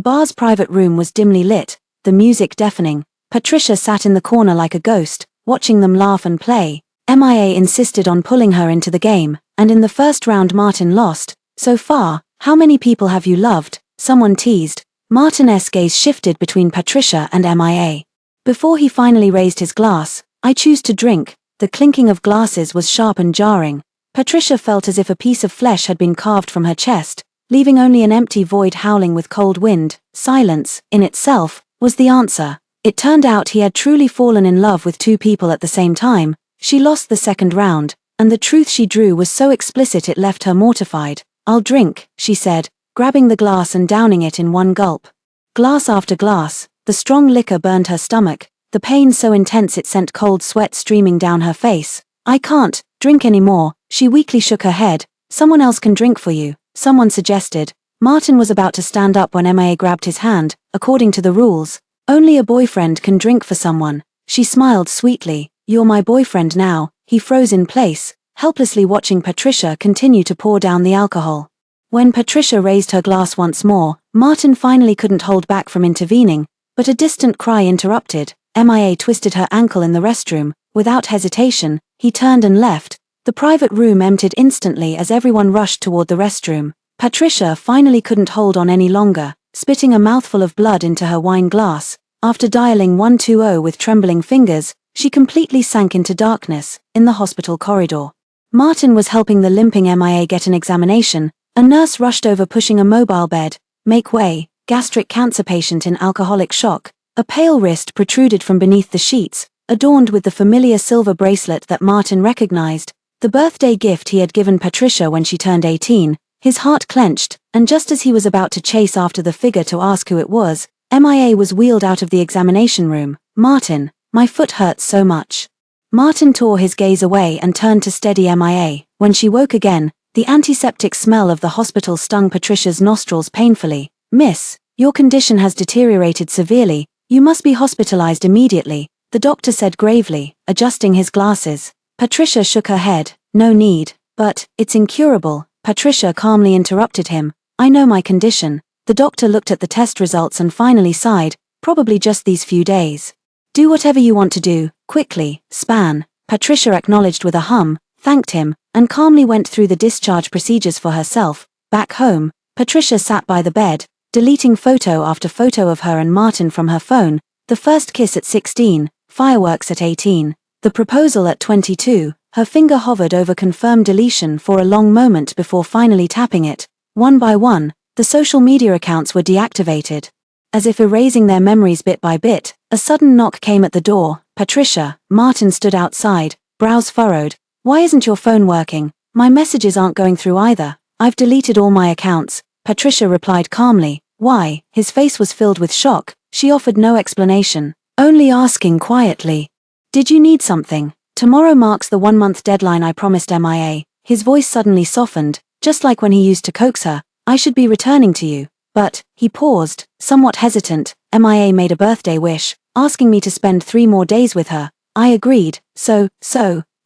S1: bar's private room was dimly lit, the music deafening. Patricia sat in the corner like a ghost, watching them laugh and play. Mia insisted on pulling her into the game, and in the first round Martin lost. "So far, how many people have you loved?" someone teased. Martin's gaze shifted between Patricia and Mia. Before he finally raised his glass, "I choose to drink." The clinking of glasses was sharp and jarring. Patricia felt as if a piece of flesh had been carved from her chest, leaving only an empty void howling with cold wind. Silence, in itself, was the answer. It turned out he had truly fallen in love with two people at the same time. She lost the second round, and the truth she drew was so explicit it left her mortified. "I'll drink," she said, grabbing the glass and downing it in one gulp. Glass after glass, the strong liquor burned her stomach, the pain so intense it sent cold sweat streaming down her face. "I can't drink anymore." She weakly shook her head. "Someone else can drink for you," someone suggested. Martin was about to stand up when Mia grabbed his hand. "According to the rules, only a boyfriend can drink for someone." She smiled sweetly. "You're my boyfriend now." He froze in place, helplessly watching Patricia continue to pour down the alcohol. When Patricia raised her glass once more, Martin finally couldn't hold back from intervening. but a distant cry interrupted. MIA twisted her ankle in the restroom. Without hesitation, he turned and left. The private room emptied instantly as everyone rushed toward the restroom. Patricia finally couldn't hold on any longer, spitting a mouthful of blood into her wine glass. After dialing 120 with trembling fingers, she completely sank into darkness, in the hospital corridor. Martin was helping the limping MIA get an examination. A nurse rushed over pushing a mobile bed. Make way, gastric cancer patient in alcoholic shock. A pale wrist protruded from beneath the sheets, adorned with the familiar silver bracelet that Martin recognized, the birthday gift he had given Patricia when she turned 18. His heart clenched, and just as he was about to chase after the figure to ask who it was, MIA was wheeled out of the examination room. Martin, my foot hurts so much. Martin tore his gaze away and turned to steady MIA. When she woke again, the antiseptic smell of the hospital stung Patricia's nostrils painfully. Miss, your condition has deteriorated severely. You must be hospitalized immediately, the doctor said gravely, adjusting his glasses. Patricia shook her head. No need. But, it's incurable. Patricia calmly interrupted him. I know my condition. The doctor looked at the test results and finally sighed. Probably just these few days. Do whatever you want to do, quickly, Span. Patricia acknowledged with a hum, thanked him, and calmly went through the discharge procedures for herself. Back home, Patricia sat by the bed, deleting photo after photo of her and Martin from her phone. The first kiss at 16, fireworks at 18, the proposal at 22. Her finger hovered over confirm deletion for a long moment before finally tapping it. One by one, the social media accounts were deactivated. As if erasing their memories bit by bit, a sudden knock came at the door. Patricia, Martin stood outside, brows furrowed. Why isn't your phone working? My messages aren't going through either. I've deleted all my accounts, Patricia replied calmly. Why? His face was filled with shock. She offered no explanation, only asking quietly. Did you need something? Tomorrow marks the 1-month deadline I promised MIA. His voice suddenly softened, just like when he used to coax her. I should be returning to you. But, he paused, somewhat hesitant. MIA made a birthday wish, asking me to spend 3 more days with her. I agreed. So,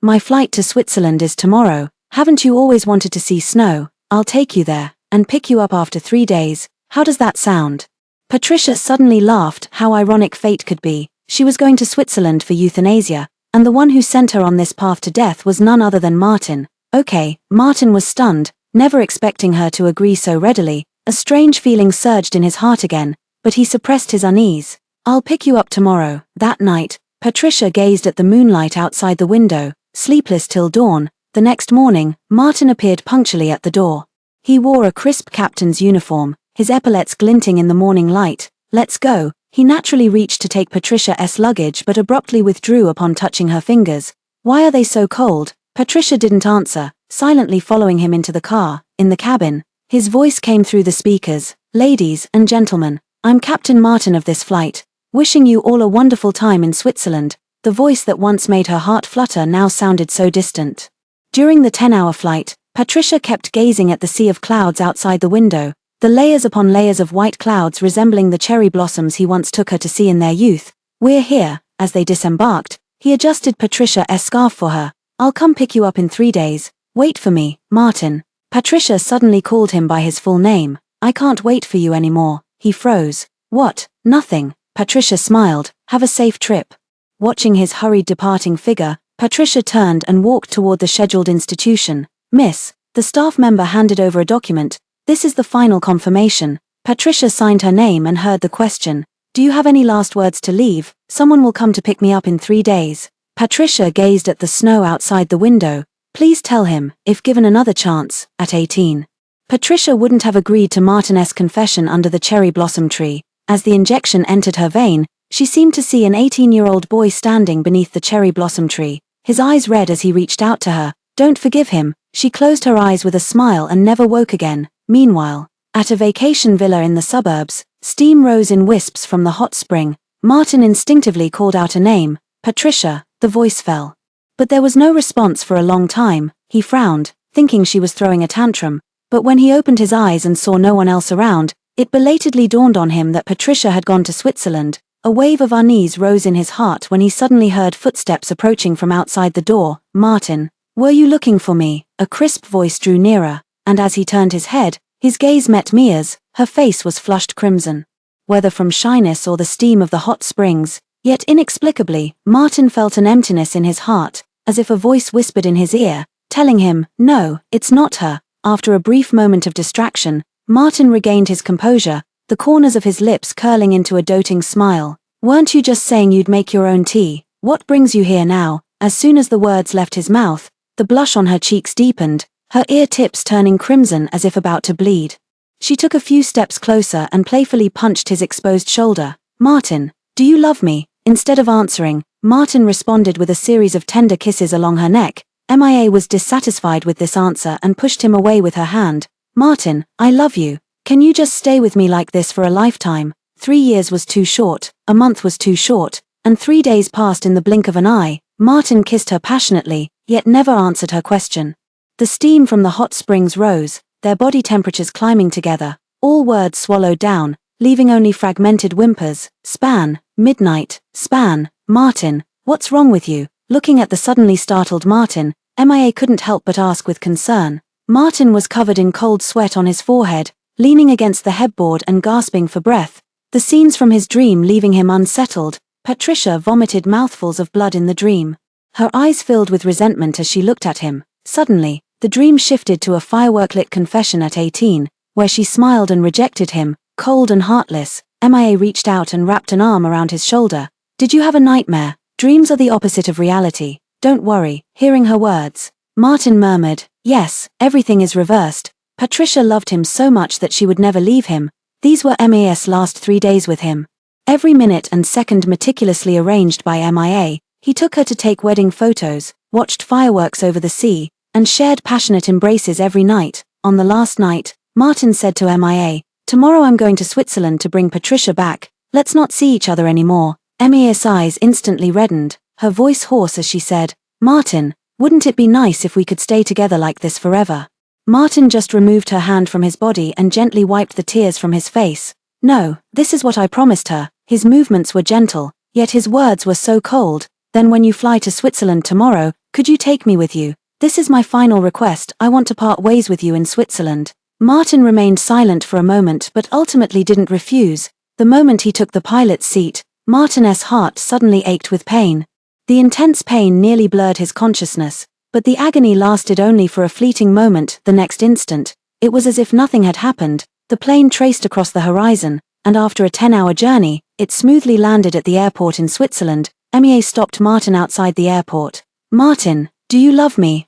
S1: my flight to Switzerland is tomorrow. Haven't you always wanted to see snow? I'll take you there, and pick you up after 3 days. How does that sound? Patricia suddenly laughed. How ironic fate could be. She was going to Switzerland for euthanasia, and the one who sent her on this path to death was none other than Martin. Okay, Martin was stunned, never expecting her to agree so readily. A strange feeling surged in his heart again, but he suppressed his unease. I'll pick you up tomorrow. That night, Patricia gazed at the moonlight outside the window, sleepless till dawn. The next morning, Martin appeared punctually at the door. He wore a crisp captain's uniform, his epaulets glinting in the morning light. Let's go. He naturally reached to take Patricia's luggage but abruptly withdrew upon touching her fingers. Why are they so cold? Patricia didn't answer, silently following him into the car. In the cabin, his voice came through the speakers. Ladies and gentlemen, I'm Captain Martin of this flight, wishing you all a wonderful time in Switzerland. The voice that once made her heart flutter now sounded so distant. During the 10-hour flight, Patricia kept gazing at the sea of clouds outside the window, the layers upon layers of white clouds resembling the cherry blossoms he once took her to see in their youth. We're here. As they disembarked, he adjusted Patricia's scarf for her. I'll come pick you up in 3 days. Wait for me, Martin. Patricia suddenly called him by his full name. I can't wait for you anymore. He froze. What? Nothing. Patricia smiled. Have a safe trip. Watching his hurried departing figure, Patricia turned and walked toward the scheduled institution. Miss, the staff member handed over a document. This is the final confirmation. Patricia signed her name and heard the question. Do you have any last words to leave? Someone will come to pick me up in 3 days. Patricia gazed at the snow outside the window. Please tell him, if given another chance, at 18. Patricia wouldn't have agreed to Martin's confession under the cherry blossom tree. As the injection entered her vein, she seemed to see an 18-year-old boy standing beneath the cherry blossom tree, his eyes red as he reached out to her. Don't forgive him. She closed her eyes with a smile and never woke again. Meanwhile, at a vacation villa in the suburbs, steam rose in wisps from the hot spring. Martin instinctively called out a name. Patricia. The voice fell. But there was no response for a long time. He frowned, thinking she was throwing a tantrum. But when he opened his eyes and saw no one else around, it belatedly dawned on him that Patricia had gone to Switzerland. A wave of unease rose in his heart when he suddenly heard footsteps approaching from outside the door. Martin. Were you looking for me? A crisp voice drew nearer, and as he turned his head, his gaze met Mia's. Her face was flushed crimson. whether from shyness or the steam of the hot springs. Yet inexplicably, Martin felt an emptiness in his heart, as if a voice whispered in his ear, telling him, "No, it's not her." After a brief moment of distraction, Martin regained his composure, the corners of his lips curling into a doting smile. "Weren't you just saying you'd make your own tea? What brings you here now?" As soon as the words left his mouth, the blush on her cheeks deepened, her ear tips turning crimson as if about to bleed. She took a few steps closer and playfully punched his exposed shoulder. "Martin, do you love me?" Instead of answering, Martin responded with a series of tender kisses along her neck. Mia was dissatisfied with this answer and pushed him away with her hand. "Martin, I love you. Can you just stay with me like this for a lifetime?" 3 years was too short, a month was too short, and 3 days passed in the blink of an eye. Martin kissed her passionately, yet never answered her question. The steam from the hot springs rose, their body temperatures climbing together, all words swallowed down, leaving only fragmented whimpers. "Span, midnight, Span, Martin, what's wrong with you?" Looking at the suddenly startled Martin, Mia couldn't help but ask with concern. Martin was covered in cold sweat on his forehead, leaning against the headboard and gasping for breath, the scenes from his dream leaving him unsettled. Patricia vomited mouthfuls of blood in the dream. Her eyes filled with resentment as she looked at him. Suddenly, the dream shifted to a firework-lit confession at 18, where she smiled and rejected him, cold and heartless. Mia reached out and wrapped an arm around his shoulder. "Did you have a nightmare? Dreams are the opposite of reality. Don't worry." Hearing her words, Martin murmured, "Yes, everything is reversed." Patricia loved him so much that she would never leave him. These were Mia's last 3 days with him. Every minute and second meticulously arranged by Mia, he took her to take wedding photos, watched fireworks over the sea, and shared passionate embraces every night. On the last night, Martin said to Mia, "Tomorrow I'm going to Switzerland to bring Patricia back. Let's not see each other anymore." Mia's eyes instantly reddened, her voice hoarse as she said, "Martin, wouldn't it be nice if we could stay together like this forever?" Martin just removed her hand from his body and gently wiped the tears from his face. "No, this is what I promised her." His movements were gentle, yet his words were so cold. "Then when you fly to Switzerland tomorrow, could you take me with you? This is my final request. I want to part ways with you in Switzerland." Martin remained silent for a moment but ultimately didn't refuse. The moment he took the pilot's seat, Martin's heart suddenly ached with pain. The intense pain nearly blurred his consciousness, but the agony lasted only for a fleeting moment. The next instant, it was as if nothing had happened. The plane traced across the horizon, and after a 10-hour journey, it smoothly landed at the airport in Switzerland. Mia stopped Martin outside the airport. "Martin, do you love me?"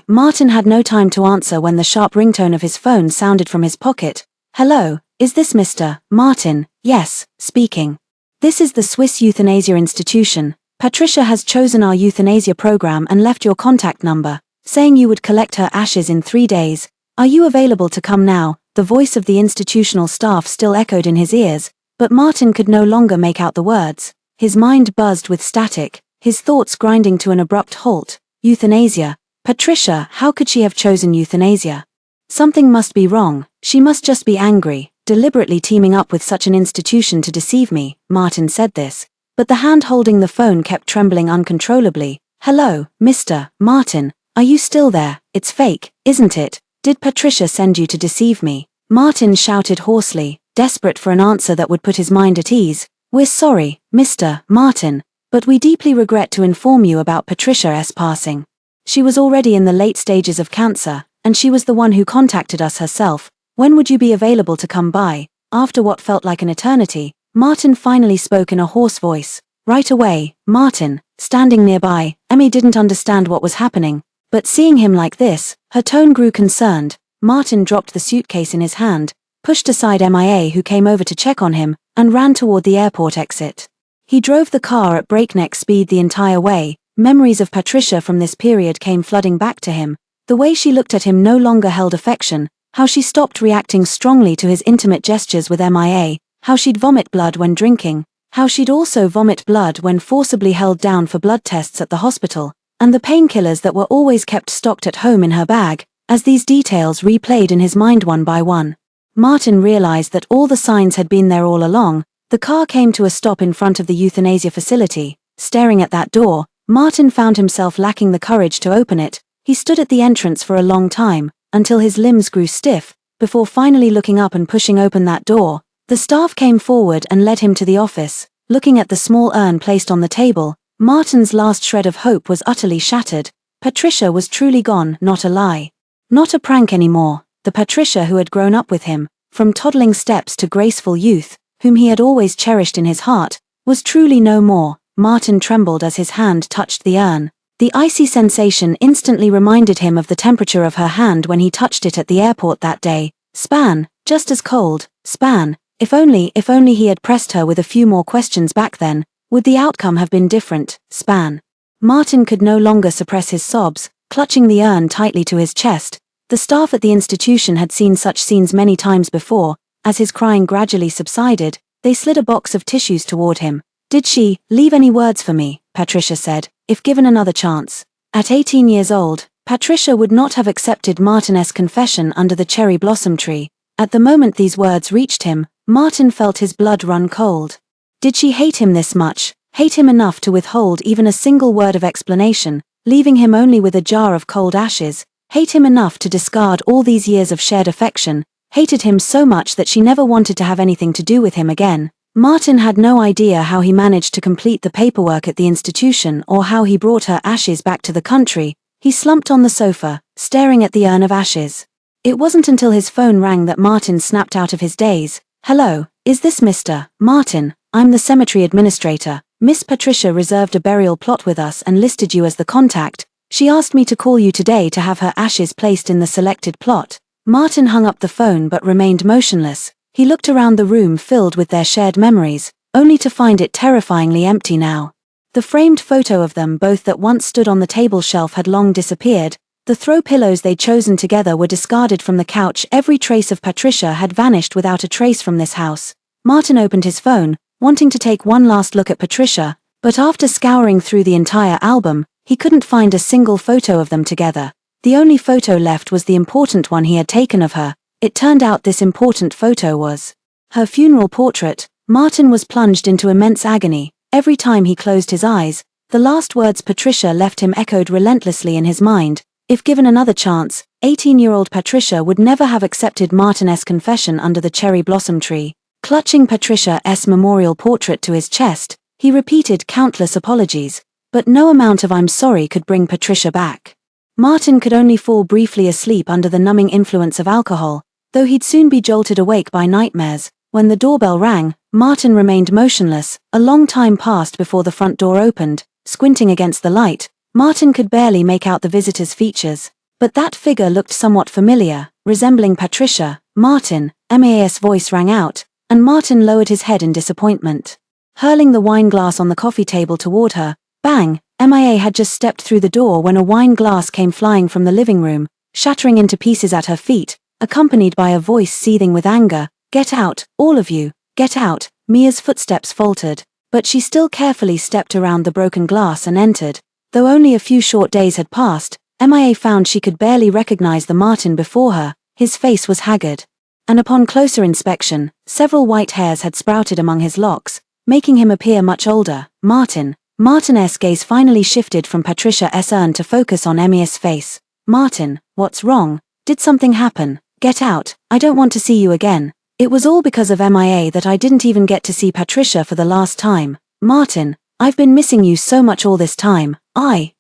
S1: Martin had no time to answer when the sharp ringtone of his phone sounded from his pocket. "Hello, is this Mr. Martin?" "Yes, speaking." "This is the Swiss Euthanasia Institution. Patricia has chosen our euthanasia program and left your contact number, saying you would collect her ashes in 3 days. Are you available to come now?" The voice of the institutional staff still echoed in his ears, but Martin could no longer make out the words. His mind buzzed with static, his thoughts grinding to an abrupt halt. Euthanasia. Patricia, how could she have chosen euthanasia? Something must be wrong. She must just be angry, deliberately teaming up with such an institution to deceive me. Martin said this, but the hand holding the phone kept trembling uncontrollably. "Hello, Mr. Martin, are you still there? It's fake, isn't it? Did Patricia send you to deceive me?" Martin shouted hoarsely, desperate for an answer that would put his mind at ease. "We're sorry, Mr. Martin, but we deeply regret to inform you about Patricia's passing. She was already in the late stages of cancer, and she was the one who contacted us herself. When would you be available to come by?" After what felt like an eternity, Martin finally spoke in a hoarse voice. "Right away, Martin." Standing nearby, Emmy didn't understand what was happening, but seeing him like this, her tone grew concerned. Martin dropped the suitcase in his hand, pushed aside Mia who came over to check on him, and ran toward the airport exit. He drove the car at breakneck speed the entire way. Memories of Patricia from this period came flooding back to him. The way she looked at him no longer held affection, how she stopped reacting strongly to his intimate gestures with Mia, how she'd vomit blood when drinking, how she'd also vomit blood when forcibly held down for blood tests at the hospital, and the painkillers that were always kept stocked at home in her bag. As these details replayed in his mind one by one, Martin realized that all the signs had been there all along. The car came to a stop in front of the euthanasia facility. Staring at that door, Martin found himself lacking the courage to open it. He stood at the entrance for a long time, until his limbs grew stiff, before finally looking up and pushing open that door. The staff came forward and led him to the office. Looking at the small urn placed on the table, Martin's last shred of hope was utterly shattered. Patricia was truly gone, not a lie. Not a prank anymore. The Patricia who had grown up with him, from toddling steps to graceful youth, whom he had always cherished in his heart, was truly no more. Martin trembled as his hand touched the urn. The icy sensation instantly reminded him of the temperature of her hand when he touched it at the airport that day. Span, just as cold. Span. If only he had pressed her with a few more questions back then, would the outcome have been different. Span. Martin could no longer suppress his sobs, clutching the urn tightly to his chest. The staff at the institution had seen such scenes many times before. As his crying gradually subsided, they slid a box of tissues toward him. "Did she leave any words for me?" Patricia said, "if given another chance." At 18 years old, Patricia would not have accepted Martin's confession under the cherry blossom tree. At the moment these words reached him, Martin felt his blood run cold. Did she hate him this much, hate him enough to withhold even a single word of explanation, leaving him only with a jar of cold ashes? Hate him enough to discard all these years of shared affection? Hated him so much that she never wanted to have anything to do with him again? Martin had no idea how he managed to complete the paperwork at the institution or how he brought her ashes back to the country. He slumped on the sofa, staring at the urn of ashes. It wasn't until his phone rang that Martin snapped out of his daze. "Hello, is this Mr. Martin? I'm the cemetery administrator. Miss Patricia reserved a burial plot with us and listed you as the contact. She asked me to call you today to have her ashes placed in the selected plot." Martin hung up the phone but remained motionless. He looked around the room filled with their shared memories, only to find it terrifyingly empty now. The framed photo of them both that once stood on the table shelf had long disappeared. The throw pillows they'd chosen together were discarded from the couch. Every trace of Patricia had vanished without a trace from this house. Martin opened his phone, wanting to take one last look at Patricia, but after scouring through the entire album, he couldn't find a single photo of them together. The only photo left was the important one he had taken of her. It turned out this important photo was her funeral portrait. Martin was plunged into immense agony. Every time he closed his eyes, the last words Patricia left him echoed relentlessly in his mind. If given another chance, 18-year-old Patricia would never have accepted Martin's confession under the cherry blossom tree. Clutching Patricia's memorial portrait to his chest, he repeated countless apologies, but no amount of "I'm sorry" could bring Patricia back. Martin could only fall briefly asleep under the numbing influence of alcohol, though he'd soon be jolted awake by nightmares. When the doorbell rang, Martin remained motionless. A long time passed before the front door opened. Squinting against the light, Martin could barely make out the visitor's features, but that figure looked somewhat familiar, resembling Patricia. "Martin," MA's voice rang out, and Martin lowered his head in disappointment. Hurling the wine glass on the coffee table toward her, bang! MIA had just stepped through the door when a wine glass came flying from the living room, shattering into pieces at her feet, accompanied by a voice seething with anger. "Get out, all of you, get out." Mia's footsteps faltered, but she still carefully stepped around the broken glass and entered. Though only a few short days had passed, MIA found she could barely recognize the Martin before her. His face was haggard, and upon closer inspection, several white hairs had sprouted among his locks, making him appear much older. Martin's gaze finally shifted from Patricia's urn to focus on Emia's face. "Martin, what's wrong? Did something happen? Get out, I don't want to see you again." It was all because of MIA that I didn't even get to see Patricia for the last time. "Martin, I've been missing you so much all this time."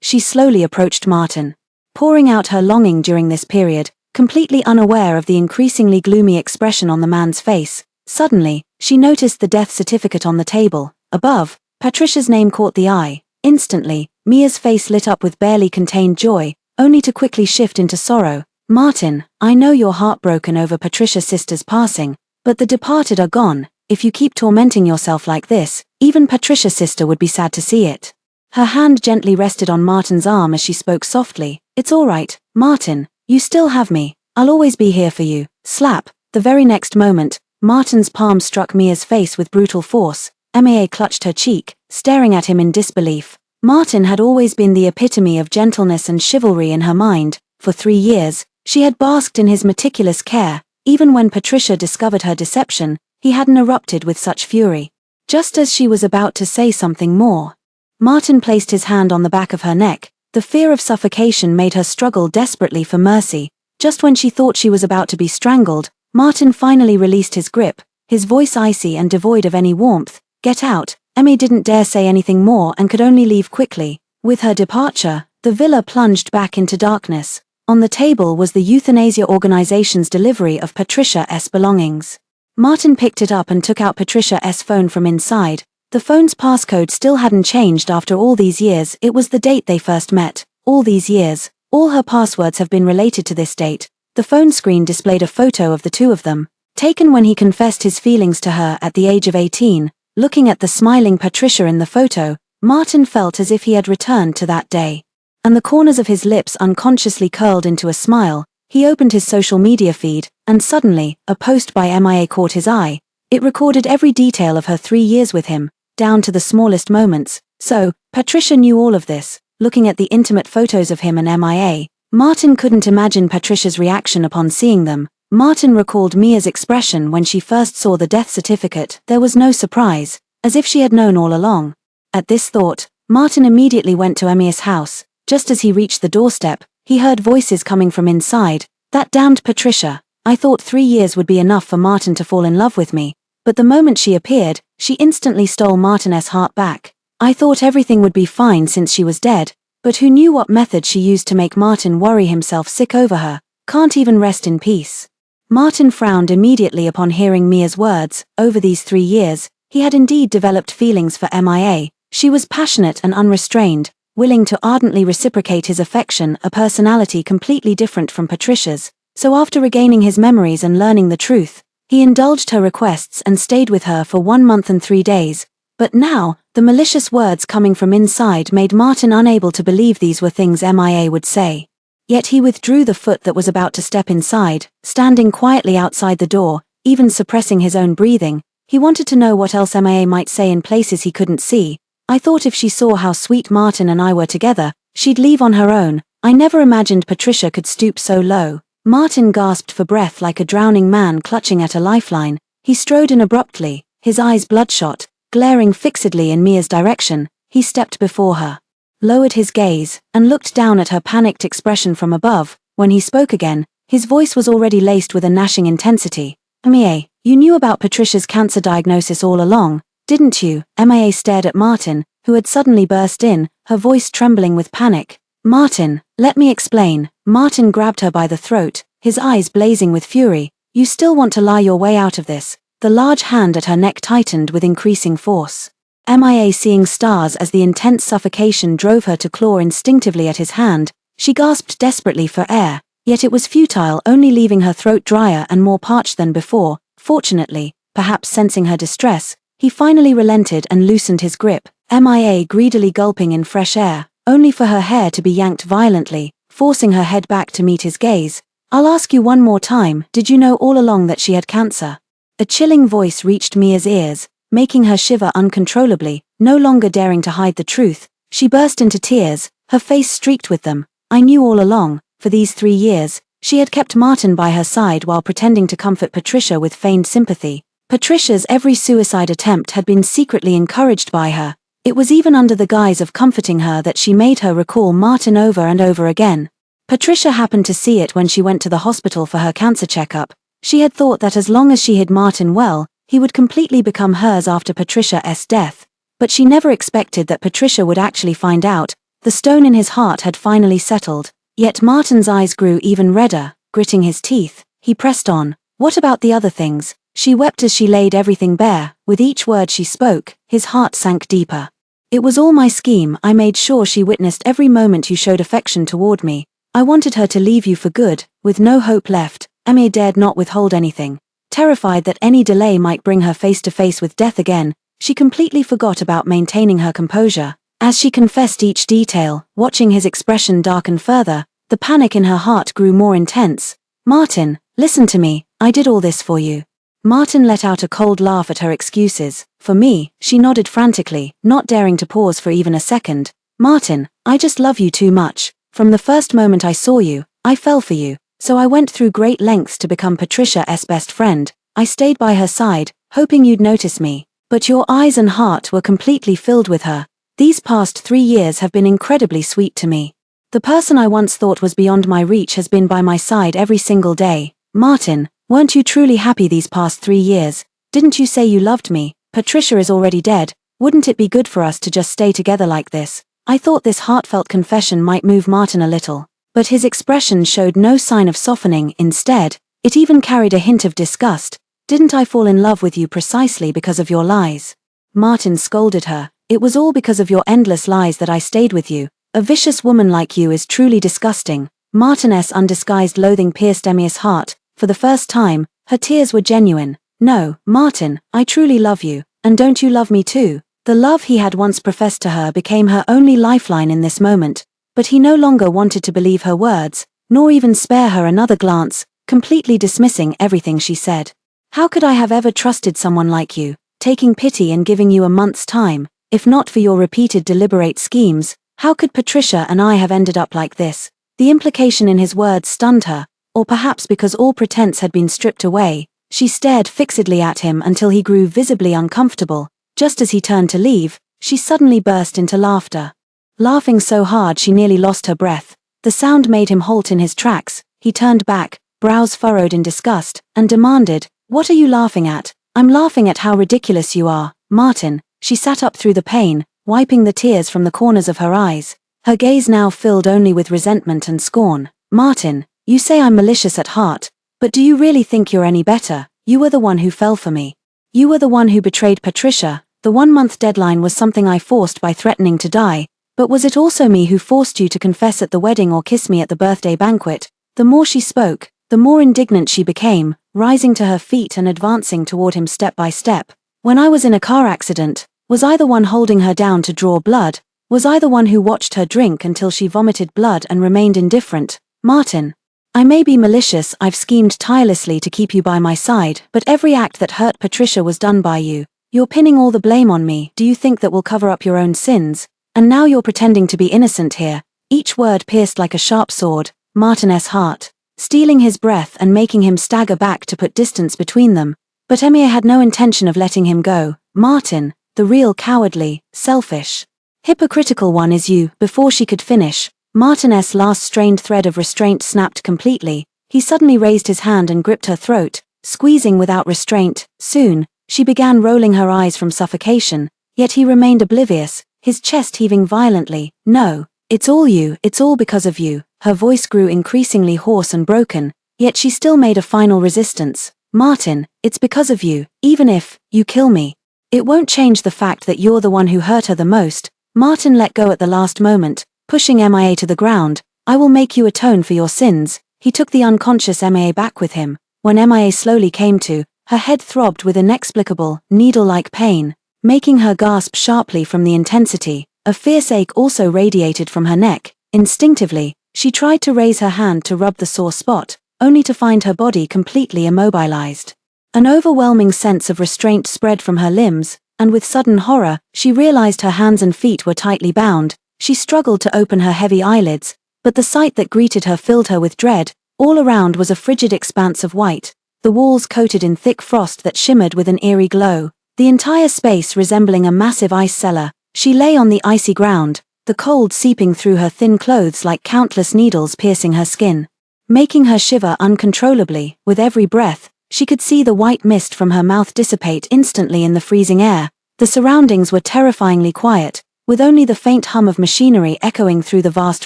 S1: She slowly approached Martin, pouring out her longing during this period, completely unaware of the increasingly gloomy expression on the man's face. Suddenly, she noticed the death certificate on the table. Above, Patricia's name caught the eye. Instantly, Mia's face lit up with barely contained joy, only to quickly shift into sorrow. "Martin, I know you're heartbroken over Patricia's sister's passing, but the departed are gone. If you keep tormenting yourself like this, even Patricia's sister would be sad to see it." Her hand gently rested on Martin's arm as she spoke softly. "It's all right, Martin, you still have me. I'll always be here for you." Slap! The very next moment, Martin's palm struck Mia's face with brutal force. Mia clutched her cheek, staring at him in disbelief. Martin had always been the epitome of gentleness and chivalry in her mind. For 3 years, she had basked in his meticulous care. Even when Patricia discovered her deception, he hadn't erupted with such fury. Just as she was about to say something more, Martin placed his hand on the back of her neck. The fear of suffocation made her struggle desperately for mercy. Just when she thought she was about to be strangled, Martin finally released his grip, his voice icy and devoid of any warmth. "Get out." Emma didn't dare say anything more and could only leave quickly. With her departure, the villa plunged back into darkness. On the table was the euthanasia organization's delivery of Patricia's belongings. Martin picked it up and took out Patricia's phone from inside. The phone's passcode still hadn't changed after all these years. It was the date they first met. All these years. All her passwords have been related to this date. The phone screen displayed a photo of the two of them, taken when he confessed his feelings to her at the age of 18. Looking at the smiling Patricia in the photo, Martin felt as if he had returned to that day. And the corners of his lips unconsciously curled into a smile. He opened his social media feed, and suddenly, a post by MIA caught his eye. It recorded every detail of her 3 years with him, down to the smallest moments. So, Patricia knew all of this. Looking at the intimate photos of him and MIA, Martin couldn't imagine Patricia's reaction upon seeing them. Martin recalled Mia's expression when she first saw the death certificate. There was no surprise, as if she had known all along. At this thought, Martin immediately went to Mia's house. Just as he reached the doorstep, he heard voices coming from inside. "That damned Patricia. I thought 3 years would be enough for Martin to fall in love with me." But the moment she appeared, she instantly stole Martin's heart back. "I thought everything would be fine since she was dead." But who knew what method she used to make Martin worry himself sick over her? "Can't even rest in peace." Martin frowned immediately upon hearing Mia's words. Over these 3 years, he had indeed developed feelings for MIA. She was passionate and unrestrained, willing to ardently reciprocate his affection, a personality completely different from Patricia's. So after regaining his memories and learning the truth, he indulged her requests and stayed with her for 1 month and 3 days. But now, the malicious words coming from inside made Martin unable to believe these were things MIA would say. Yet he withdrew the foot that was about to step inside, standing quietly outside the door, even suppressing his own breathing. He wanted to know what else MIA might say in places he couldn't see. "I thought if she saw how sweet Martin and I were together, she'd leave on her own. I never imagined Patricia could stoop so low." Martin gasped for breath like a drowning man clutching at a lifeline. He strode in abruptly, his eyes bloodshot, glaring fixedly in Mia's direction. He stepped before her, lowered his gaze, and looked down at her panicked expression from above. When he spoke again, his voice was already laced with a gnashing intensity. "Mia, you knew about Patricia's cancer diagnosis all along, didn't you?" Mia stared at Martin, who had suddenly burst in, her voice trembling with panic. "Martin, let me explain." Martin grabbed her by the throat, his eyes blazing with fury. "You still want to lie your way out of this?" The large hand at her neck tightened with increasing force. Mia seeing stars as the intense suffocation drove her to claw instinctively at his hand. She gasped desperately for air, yet it was futile, only leaving her throat drier and more parched than before. Fortunately, perhaps sensing her distress, he finally relented and loosened his grip. Mia greedily gulping in fresh air, only for her hair to be yanked violently, forcing her head back to meet his gaze. "I'll ask you one more time, did you know all along that she had cancer?" A chilling voice reached Mia's ears, making her shiver uncontrollably. No longer daring to hide the truth, she burst into tears, her face streaked with them. "I knew all along. For these 3 years, she had kept Martin by her side while pretending to comfort Patricia with feigned sympathy. Patricia's every suicide attempt had been secretly encouraged by her. It was even under the guise of comforting her that she made her recall Martin over and over again. Patricia happened to see it when she went to the hospital for her cancer checkup. She had thought that as long as she hid Martin well, he would completely become hers after Patricia's death. But she never expected that Patricia would actually find out. The stone in his heart had finally settled. Yet Martin's eyes grew even redder. Gritting his teeth, he pressed on. "What about the other things?" She wept as she laid everything bare. With each word she spoke, his heart sank deeper. "It was all my scheme. I made sure she witnessed every moment you showed affection toward me. I wanted her to leave you for good, with no hope left." Emma dared not withhold anything. Terrified that any delay might bring her face to face with death again, she completely forgot about maintaining her composure. As she confessed each detail, watching his expression darken further, the panic in her heart grew more intense. "Martin, listen to me, I did all this for you." Martin let out a cold laugh at her excuses. "For me?" She nodded frantically, not daring to pause for even a second. "Martin, I just love you too much. From the first moment I saw you, I fell for you. So I went through great lengths to become Patricia's best friend. I stayed by her side, hoping you'd notice me. But your eyes and heart were completely filled with her. These past 3 years have been incredibly sweet to me. The person I once thought was beyond my reach has been by my side every single day. Martin, weren't you truly happy these past 3 years?" Didn't you say you loved me? Patricia is already dead. Wouldn't it be good for us to just stay together like this? I thought this heartfelt confession might move Martin a little, but his expression showed no sign of softening. Instead, it even carried a hint of disgust. Didn't I fall in love with you precisely because of your lies? Martin scolded her. It was all because of your endless lies that I stayed with you. A vicious woman like you is truly disgusting. Martin's undisguised loathing pierced Emily's heart. For the first time, her tears were genuine. No, Martin, I truly love you, and don't you love me too? The love he had once professed to her became her only lifeline in this moment, but he no longer wanted to believe her words, nor even spare her another glance, completely dismissing everything she said. How could I have ever trusted someone like you, taking pity and giving you a month's time? If not for your repeated deliberate schemes, how could Patricia and I have ended up like this? The implication in his words stunned her, or perhaps because all pretense had been stripped away, she stared fixedly at him until he grew visibly uncomfortable. Just as he turned to leave, she suddenly burst into laughter. Laughing so hard she nearly lost her breath. The sound made him halt in his tracks. He turned back, brows furrowed in disgust, and demanded, "What are you laughing at?" "I'm laughing at how ridiculous you are, Martin." She sat up through the pain, wiping the tears from the corners of her eyes. Her gaze now filled only with resentment and scorn. "Martin, you say I'm malicious at heart, but do you really think you're any better? You were the one who fell for me. You were the one who betrayed Patricia. The 1-month deadline was something I forced by threatening to die, but was it also me who forced you to confess at the wedding or kiss me at the birthday banquet?" The more she spoke, the more indignant she became, rising to her feet and advancing toward him step by step. "When I was in a car accident, was I the one holding her down to draw blood? Was I the one who watched her drink until she vomited blood and remained indifferent? Martin, I may be malicious, I've schemed tirelessly to keep you by my side, but every act that hurt Patricia was done by you. You're pinning all the blame on me. Do you think that will cover up your own sins? And now you're pretending to be innocent here." Each word pierced like a sharp sword Martin's heart, stealing his breath and making him stagger back to put distance between them. But Emir had no intention of letting him go. "Martin, the real cowardly, selfish, hypocritical one is you." Before she could finish, Martin's last strained thread of restraint snapped completely. He suddenly raised his hand and gripped her throat, squeezing without restraint. Soon, she began rolling her eyes from suffocation, yet he remained oblivious, his chest heaving violently. "No, it's all you, it's all because of you." Her voice grew increasingly hoarse and broken, yet she still made a final resistance. "Martin, it's because of you, even if you kill me. It won't change the fact that you're the one who hurt her the most." Martin let go at the last moment, pushing Mia to the ground. "I will make you atone for your sins." He took the unconscious Mia back with him. When Mia slowly came to, her head throbbed with inexplicable, needle-like pain, making her gasp sharply from the intensity. A fierce ache also radiated from her neck. Instinctively, she tried to raise her hand to rub the sore spot, only to find her body completely immobilized. An overwhelming sense of restraint spread from her limbs, and with sudden horror, she realized her hands and feet were tightly bound. She struggled to open her heavy eyelids, but the sight that greeted her filled her with dread. All around was a frigid expanse of white, the walls coated in thick frost that shimmered with an eerie glow, the entire space resembling a massive ice cellar. She lay on the icy ground, the cold seeping through her thin clothes like countless needles piercing her skin, making her shiver uncontrollably. With every breath, she could see the white mist from her mouth dissipate instantly in the freezing air. The surroundings were terrifyingly quiet, with only the faint hum of machinery echoing through the vast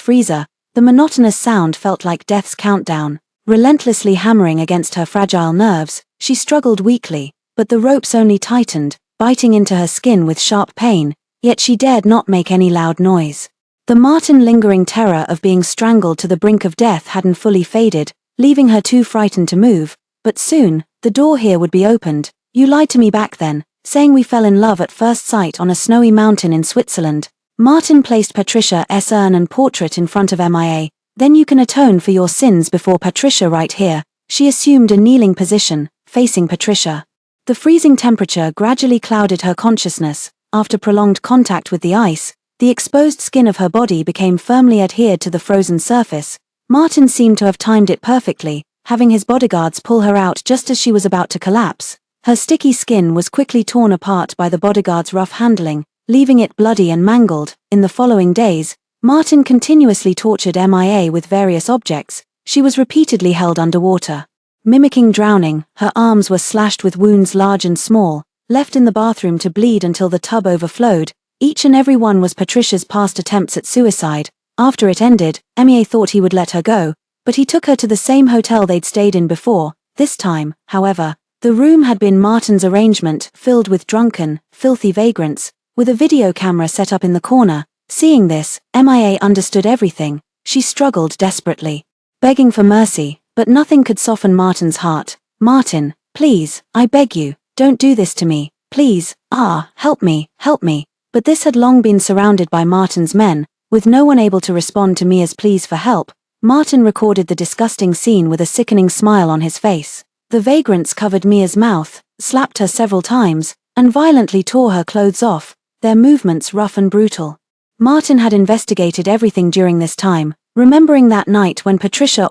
S1: freezer. The monotonous sound felt like death's countdown, relentlessly hammering against her fragile nerves. She struggled weakly, but the ropes only tightened, biting into her skin with sharp pain, yet she dared not make any loud noise. The Martin lingering terror of being strangled to the brink of death hadn't fully faded, leaving her too frightened to move, but soon, the door here would be opened. "You lied to me back then, saying we fell in love at first sight on a snowy mountain in Switzerland." Martin placed Patricia's urn and portrait in front of Mia. "Then you can atone for your sins before Patricia right here." She assumed a kneeling position, facing Patricia. The freezing temperature gradually clouded her consciousness. After prolonged contact with the ice, the exposed skin of her body became firmly adhered to the frozen surface. Martin seemed to have timed it perfectly, having his bodyguards pull her out just as she was about to collapse. Her sticky skin was quickly torn apart by the bodyguards' rough handling, leaving it bloody and mangled. In the following days, Martin continuously tortured Mia with various objects. She was repeatedly held underwater, Mimicking drowning, her arms were slashed with wounds large and small, left in the bathroom to bleed until the tub overflowed. Each and every one was Patricia's past attempts at suicide. After it ended, Emie thought he would let her go, but he took her to the same hotel they'd stayed in before. This time, however, the room had been Martin's arrangement, filled with drunken, filthy vagrants, with a video camera set up in the corner. Seeing this, Mia understood everything. She struggled desperately, begging for mercy, but nothing could soften Martin's heart. "Martin, please, I beg you, don't do this to me, please, help me, help me." But this had long been surrounded by Martin's men, with no one able to respond to Mia's pleas for help. Martin recorded the disgusting scene with a sickening smile on his face. The vagrants covered Mia's mouth, slapped her several times, and violently tore her clothes off, their movements rough and brutal. Martin had investigated everything during this time, remembering that night when Patricia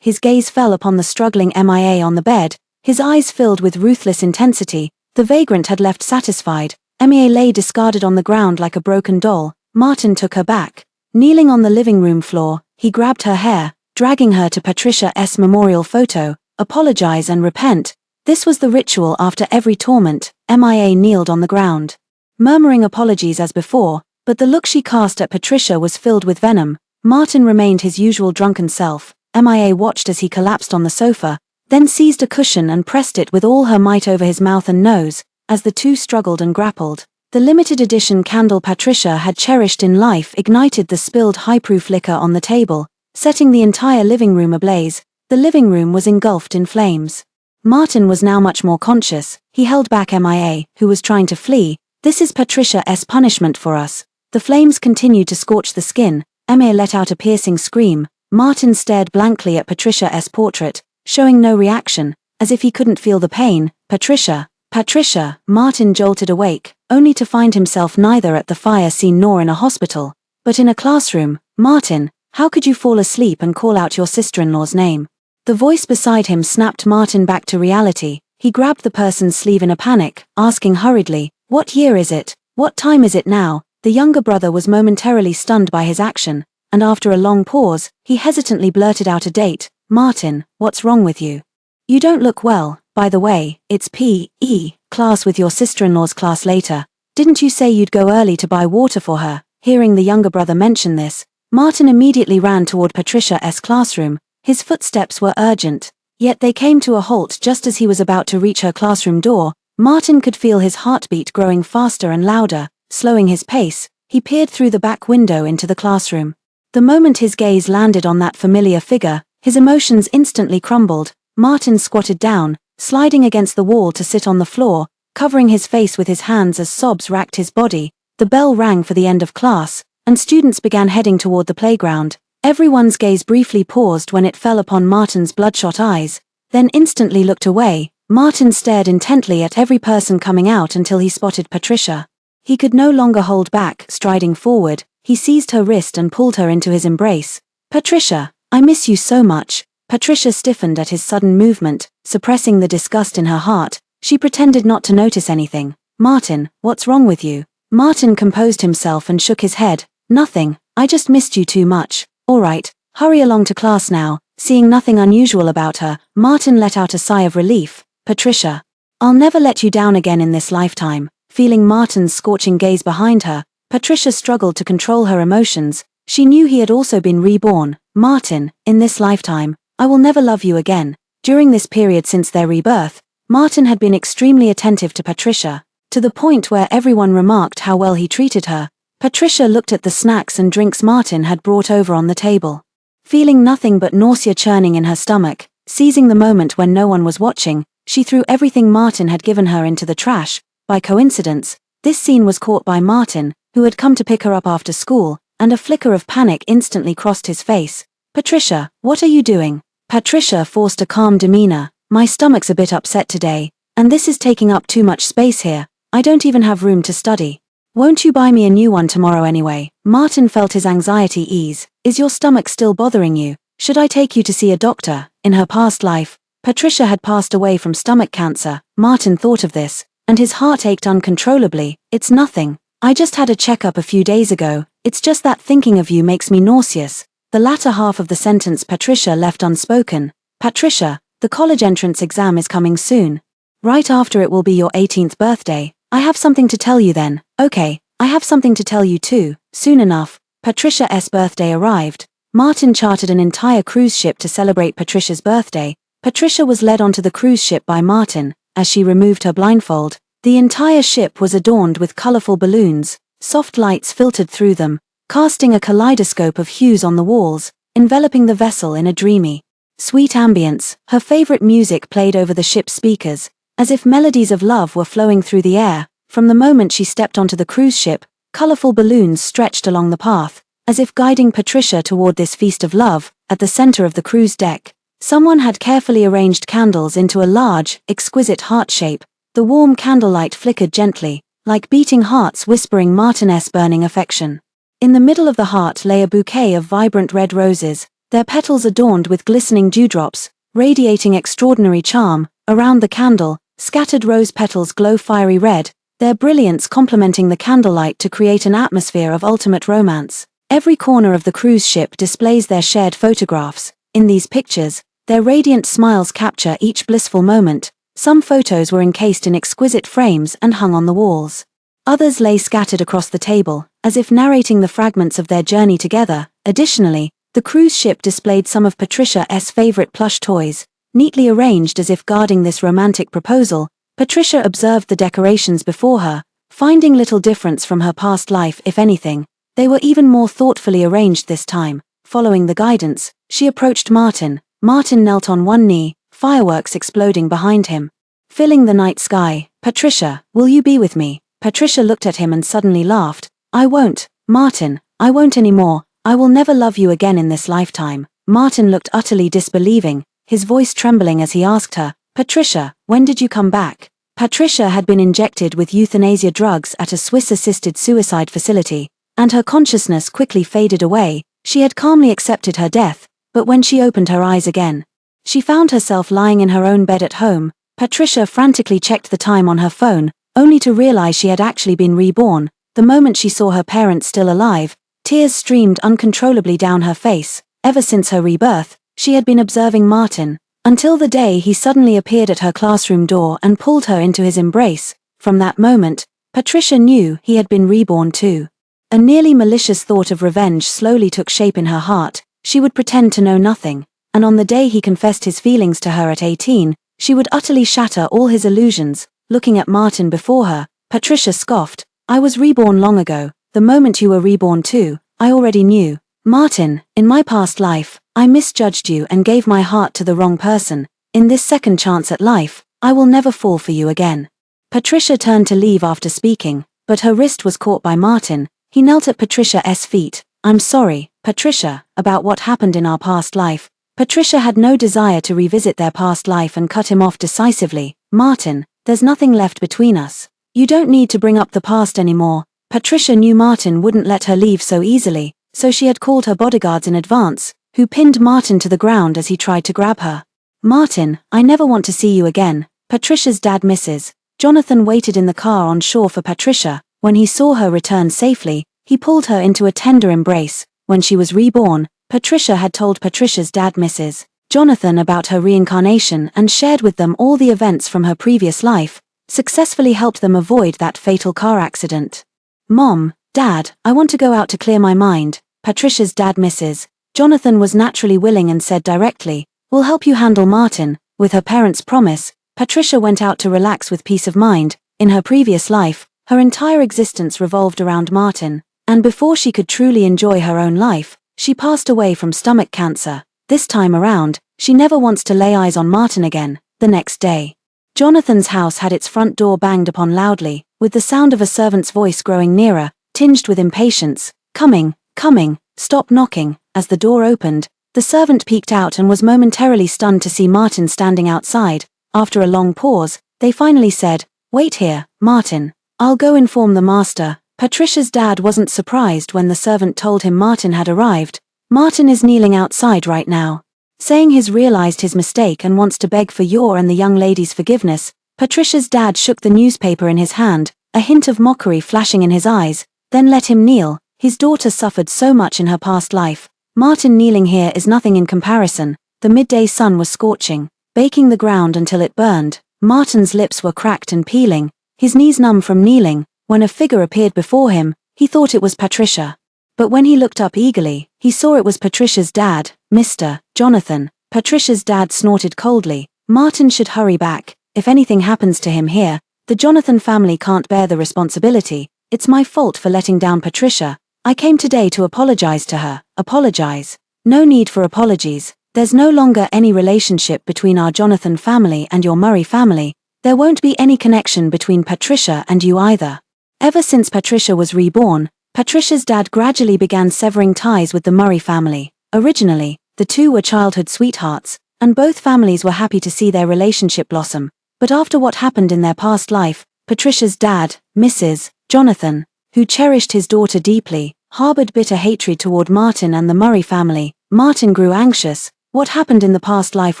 S1: his gaze fell upon the struggling Mia on the bed, his eyes filled with ruthless intensity. The vagrant had left satisfied. Mia lay discarded on the ground like a broken doll. Martin took her back. Kneeling on the living room floor, he grabbed her hair, dragging her to Patricia's memorial photo. "Apologize and repent." This was the ritual after every torment. Mia kneeled on the ground, murmuring apologies as before, but the look she cast at Patricia was filled with venom. Martin remained his usual drunken self. Mia watched as he collapsed on the sofa, then seized a cushion and pressed it with all her might over his mouth and nose. As the two struggled and grappled, the limited edition candle Patricia had cherished in life ignited the spilled high-proof liquor on the table, setting the entire living room ablaze. The living room was engulfed in flames. Martin was now much more conscious. He held back Mia, who was trying to flee. "This is Patricia's punishment for us." The flames continued to scorch the skin. Mia let out a piercing scream. Martin stared blankly at Patricia's portrait, showing no reaction, as if he couldn't feel the pain. "Patricia, Patricia." Martin jolted awake, only to find himself neither at the fire scene nor in a hospital, but in a classroom. "Martin, how could you fall asleep and call out your sister-in-law's name?" The voice beside him snapped Martin back to reality. He grabbed the person's sleeve in a panic, asking hurriedly, "What year is it? What time is it now?" The younger brother was momentarily stunned by his action, and after a long pause, he hesitantly blurted out a date. "Martin, what's wrong with you? You don't look well. By the way, it's P.E. class with your sister-in-law's class later. Didn't you say you'd go early to buy water for her?" Hearing the younger brother mention this, Martin immediately ran toward Patricia's classroom. His footsteps were urgent, yet they came to a halt just as he was about to reach her classroom door. Martin could feel his heartbeat growing faster and louder. Slowing his pace, he peered through the back window into the classroom. The moment his gaze landed on that familiar figure, his emotions instantly crumbled. Martin squatted down, sliding against the wall to sit on the floor, covering his face with his hands as sobs racked his body. The bell rang for the end of class, and students began heading toward the playground. Everyone's gaze briefly paused when it fell upon Martin's bloodshot eyes, then instantly looked away. Martin stared intently at every person coming out until he spotted Patricia. He could no longer hold back. Striding forward, he seized her wrist and pulled her into his embrace. "Patricia, I miss you so much." Patricia stiffened at his sudden movement, suppressing the disgust in her heart. She pretended not to notice anything. "Martin, what's wrong with you?" Martin composed himself and shook his head. "Nothing, I just missed you too much." "All right, hurry along to class now." Seeing nothing unusual about her, Martin let out a sigh of relief. "Patricia, I'll never let you down again in this lifetime." Feeling Martin's scorching gaze behind her, Patricia struggled to control her emotions. She knew he had also been reborn. "Martin, in this lifetime, I will never love you again." During this period since their rebirth, Martin had been extremely attentive to Patricia, to the point where everyone remarked how well he treated her. Patricia looked at the snacks and drinks Martin had brought over on the table. Feeling nothing but nausea churning in her stomach, seizing the moment when no one was watching, she threw everything Martin had given her into the trash. By coincidence, this scene was caught by Martin, who had come to pick her up after school, and a flicker of panic instantly crossed his face. "Patricia, what are you doing?" Patricia forced a calm demeanor. "My stomach's a bit upset today, and this is taking up too much space here. I don't even have room to study. Won't you buy me a new one tomorrow anyway?" Martin felt his anxiety ease. "Is your stomach still bothering you? Should I take you to see a doctor?" In her past life, Patricia had passed away from stomach cancer. Martin thought of this, and his heart ached uncontrollably. "It's nothing. I just had a checkup a few days ago. It's just that thinking of you makes me nauseous." The latter half of the sentence Patricia left unspoken. "Patricia, The college entrance exam is coming soon. Right after it will be your 18th birthday. I have something to tell you then. Okay, I have something to tell you too." Soon enough, Patricia's birthday arrived. Martin chartered an entire cruise ship to celebrate Patricia's birthday. Patricia was led onto the cruise ship by Martin. As she removed her blindfold, the entire ship was adorned with colorful balloons. Soft lights filtered through them, casting a kaleidoscope of hues on the walls, enveloping the vessel in a dreamy, sweet ambience. Her favorite music played over the ship's speakers, as if melodies of love were flowing through the air. From the moment she stepped onto the cruise ship, colorful balloons stretched along the path, as if guiding Patricia toward this feast of love. At the center of the cruise deck, someone had carefully arranged candles into a large, exquisite heart shape. The warm candlelight flickered gently, like beating hearts whispering Martin's burning affection. In the middle of the heart lay a bouquet of vibrant red roses, their petals adorned with glistening dewdrops, radiating extraordinary charm. Around the candle, scattered rose petals glow fiery red, their brilliance complementing the candlelight to create an atmosphere of ultimate romance. Every corner of the cruise ship displays their shared photographs. In these pictures, their radiant smiles capture each blissful moment. Some photos were encased in exquisite frames and hung on the walls. Others lay scattered across the table, as if narrating the fragments of their journey together. Additionally, the cruise ship displayed some of Patricia's favorite plush toys, neatly arranged as if guarding this romantic proposal. Patricia observed the decorations before her, finding little difference from her past life. If anything, they were even more thoughtfully arranged this time. Following the guidance, she approached Martin. Martin knelt on one knee, fireworks exploding behind him, filling the night sky. "Patricia, will you be with me?" Patricia looked at him and suddenly laughed. "I won't, Martin, I won't anymore. I will never love you again in this lifetime." Martin looked utterly disbelieving, his voice trembling as he asked her, "Patricia, when did you come back?" Patricia had been injected with euthanasia drugs at a Swiss-assisted suicide facility, and her consciousness quickly faded away. She had calmly accepted her death, but when she opened her eyes again, she found herself lying in her own bed at home. Patricia frantically checked the time on her phone, only to realize she had actually been reborn. The moment she saw her parents still alive, tears streamed uncontrollably down her face. Ever since her rebirth, she had been observing Martin, until the day he suddenly appeared at her classroom door and pulled her into his embrace. From that moment, Patricia knew he had been reborn too. A nearly malicious thought of revenge slowly took shape in her heart. She would pretend to know nothing, and on the day he confessed his feelings to her at 18, she would utterly shatter all his illusions. Looking at Martin before her, Patricia scoffed, "I was reborn long ago. The moment you were reborn too, I already knew. Martin, in my past life, I misjudged you and gave my heart to the wrong person. In this second chance at life, I will never fall for you again." Patricia turned to leave after speaking, but her wrist was caught by Martin. He knelt at Patricia's feet. "I'm sorry, Patricia, about what happened in our past life." Patricia had no desire to revisit their past life and cut him off decisively. "Martin, there's nothing left between us. You don't need to bring up the past anymore." Patricia knew Martin wouldn't let her leave so easily, so she had called her bodyguards in advance, who pinned Martin to the ground as he tried to grab her. "Martin, I never want to see you again." Patricia's dad, Mrs. Jonathan, waited in the car on shore for Patricia. When he saw her return safely, he pulled her into a tender embrace. When she was reborn, Patricia had told Patricia's dad, Mrs. Jonathan, about her reincarnation and shared with them all the events from her previous life, successfully helped them avoid that fatal car accident. "Mom, Dad, I want to go out to clear my mind." Patricia's dad, Mrs. Jonathan, was naturally willing and said directly, "We'll help you handle Martin." With her parents' promise, Patricia went out to relax with peace of mind. In her previous life, her entire existence revolved around Martin, and before she could truly enjoy her own life, she passed away from stomach cancer. This time around, she never wants to lay eyes on Martin again. The next day, Jonathan's house had its front door banged upon loudly, with the sound of a servant's voice growing nearer, tinged with impatience. "Coming, coming, stop knocking." As the door opened, the servant peeked out and was momentarily stunned to see Martin standing outside. After a long pause, they finally said, "Wait here, Martin. I'll go inform the master." Patricia's dad wasn't surprised when the servant told him Martin had arrived. "Martin is kneeling outside right now, saying he's realized his mistake and wants to beg for your and the young lady's forgiveness." Patricia's dad shook the newspaper in his hand, a hint of mockery flashing in his eyes. "Then let him kneel. His daughter suffered so much in her past life. Martin kneeling here is nothing in comparison." The midday sun was scorching, baking the ground until it burned. Martin's lips were cracked and peeling, his knees numb from kneeling. When a figure appeared before him, he thought it was Patricia. But when he looked up eagerly, he saw it was Patricia's dad, Mr. Jonathan. Patricia's dad snorted coldly. Martin should hurry back. If anything happens to him here, the Jonathan family can't bear the responsibility. It's my fault for letting down Patricia. I came today to apologize to her. Apologize? No need for apologies. There's no longer any relationship between our Jonathan family and your Murray family. There won't be any connection between Patricia and you either. Ever since Patricia was reborn, Patricia's dad gradually began severing ties with the Murray family. Originally, the two were childhood sweethearts, and both families were happy to see their relationship blossom. But after what happened in their past life, Patricia's dad, Mrs. Jonathan, who cherished his daughter deeply, harbored bitter hatred toward Martin and the Murray family. Martin grew anxious. What happened in the past life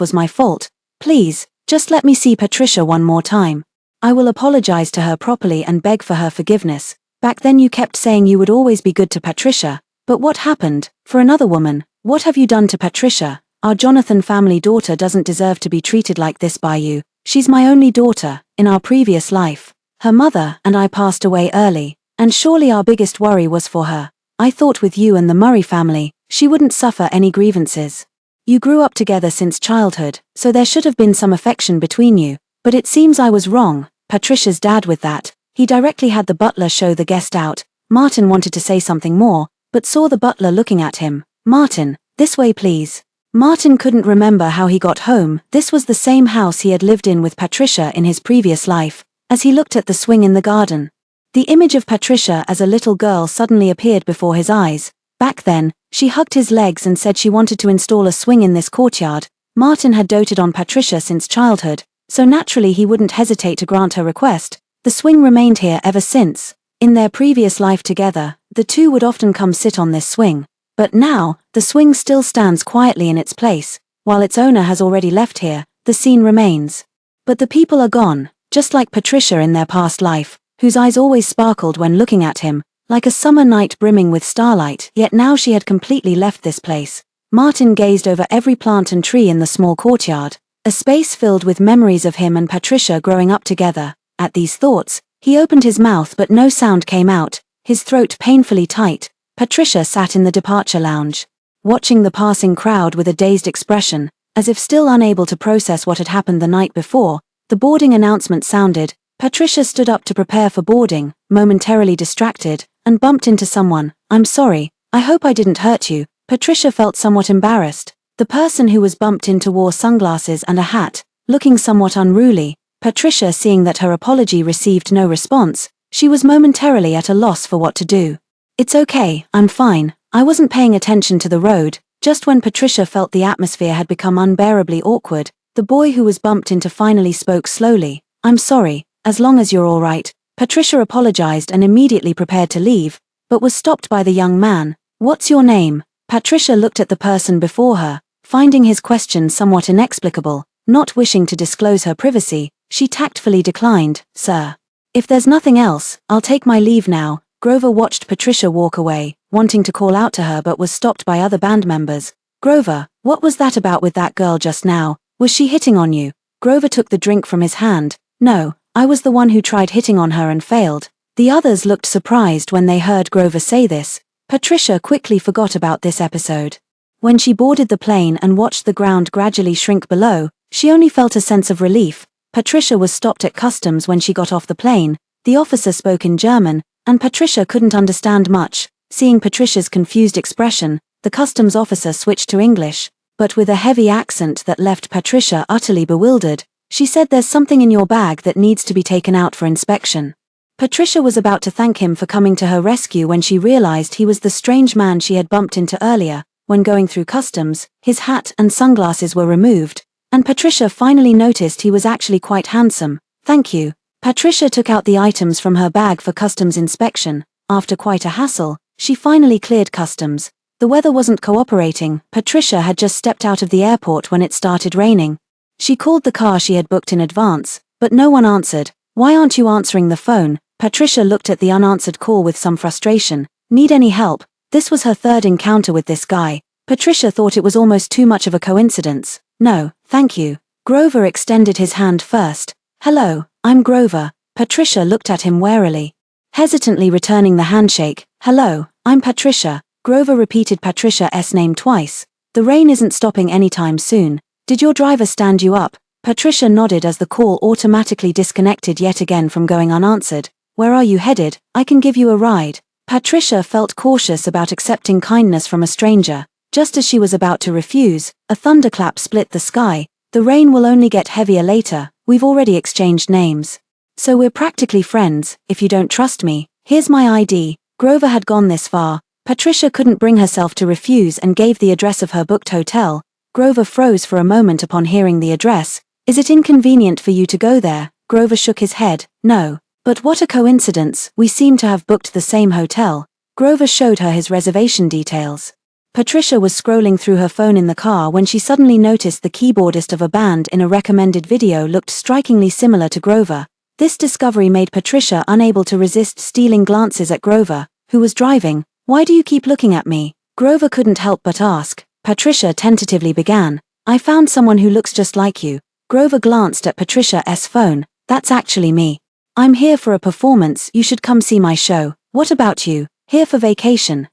S1: was my fault. Please, just let me see Patricia one more time. I will apologize to her properly and beg for her forgiveness. Back then you kept saying you would always be good to Patricia. But what happened? For another woman, what have you done to Patricia? Our Jonathan family daughter doesn't deserve to be treated like this by you. She's my only daughter. In our previous life, her mother and I passed away early, and surely our biggest worry was for her. I thought with you and the Murray family, she wouldn't suffer any grievances. You grew up together since childhood, so there should have been some affection between you, but it seems I was wrong. Patricia's dad with that. He directly had the butler show the guest out. Martin wanted to say something more, but saw the butler looking at him. Martin, this way please. Martin couldn't remember how he got home. This was the same house he had lived in with Patricia in his previous life. As he looked at the swing in the garden, the image of Patricia as a little girl suddenly appeared before his eyes. Back then, she hugged his legs and said she wanted to install a swing in this courtyard. Martin had doted on Patricia since childhood, so naturally he wouldn't hesitate to grant her request. The swing remained here ever since. In their previous life together, the two would often come sit on this swing. But now, the swing still stands quietly in its place. While its owner has already left here, the scene remains. But the people are gone, just like Patricia in their past life, whose eyes always sparkled when looking at him, like a summer night brimming with starlight. Yet now she had completely left this place. Martin gazed over every plant and tree in the small courtyard, a space filled with memories of him and Patricia growing up together. At these thoughts, he opened his mouth but no sound came out, his throat painfully tight. Patricia sat in the departure lounge, watching the passing crowd with a dazed expression, as if still unable to process what had happened the night before. The boarding announcement sounded. Patricia stood up to prepare for boarding, momentarily distracted, and bumped into someone. I'm sorry, I hope I didn't hurt you. Patricia felt somewhat embarrassed. The person who was bumped into wore sunglasses and a hat, looking somewhat unruly. Patricia, seeing that her apology received no response, she was momentarily at a loss for what to do. It's okay, I'm fine. I wasn't paying attention to the road. Just when Patricia felt the atmosphere had become unbearably awkward, the boy who was bumped into finally spoke slowly. I'm sorry, as long as you're all right. Patricia apologized and immediately prepared to leave, but was stopped by the young man. What's your name? Patricia looked at the person before her, finding his question somewhat inexplicable. Not wishing to disclose her privacy, she tactfully declined. Sir, if there's nothing else, I'll take my leave now. Grover watched Patricia walk away, wanting to call out to her but was stopped by other band members. Grover, what was that about with that girl just now? Was she hitting on you? Grover took the drink from his hand. No, I was the one who tried hitting on her and failed. The others looked surprised when they heard Grover say this. Patricia quickly forgot about this episode. When she boarded the plane and watched the ground gradually shrink below, she only felt a sense of relief. Patricia was stopped at customs when she got off the plane. The officer spoke in German, and Patricia couldn't understand much. Seeing Patricia's confused expression, the customs officer switched to English, but with a heavy accent that left Patricia utterly bewildered. She said, there's something in your bag that needs to be taken out for inspection. Patricia was about to thank him for coming to her rescue when she realized he was the strange man she had bumped into earlier. When going through customs, his hat and sunglasses were removed, and Patricia finally noticed he was actually quite handsome. Thank you. Patricia took out the items from her bag for customs inspection. After quite a hassle, she finally cleared customs. The weather wasn't cooperating. Patricia had just stepped out of the airport when it started raining. She called the car she had booked in advance, but no one answered. Why aren't you answering the phone? Patricia looked at the unanswered call with some frustration. Need any help? This was her third encounter with this guy. Patricia thought it was almost too much of a coincidence. No, thank you. Grover extended his hand first. "Hello, I'm Grover." Patricia looked at him warily, hesitantly returning the handshake. "Hello, I'm Patricia." Grover repeated Patricia's name twice. "The rain isn't stopping anytime soon. Did your driver stand you up?" Patricia nodded as the call automatically disconnected yet again from going unanswered. "Where are you headed? I can give you a ride." Patricia felt cautious about accepting kindness from a stranger. Just as she was about to refuse, a thunderclap split the sky. "The rain will only get heavier later. We've already exchanged names. So we're practically friends. If you don't trust me, here's my ID." Grover had gone this far. Patricia couldn't bring herself to refuse and gave the address of her booked hotel. Grover froze for a moment upon hearing the address. "Is it inconvenient for you to go there?" Grover shook his head. "No. But what a coincidence, we seem to have booked the same hotel." Grover showed her his reservation details. Patricia was scrolling through her phone in the car when she suddenly noticed the keyboardist of a band in a recommended video looked strikingly similar to Grover. This discovery made Patricia unable to resist stealing glances at Grover, who was driving. "Why do you keep looking at me?" Grover couldn't help but ask. Patricia tentatively began. "I found someone who looks just like you." Grover glanced at Patricia's phone. "That's actually me. I'm here for a performance. You should come see my show." "What about you?" "Here for vacation."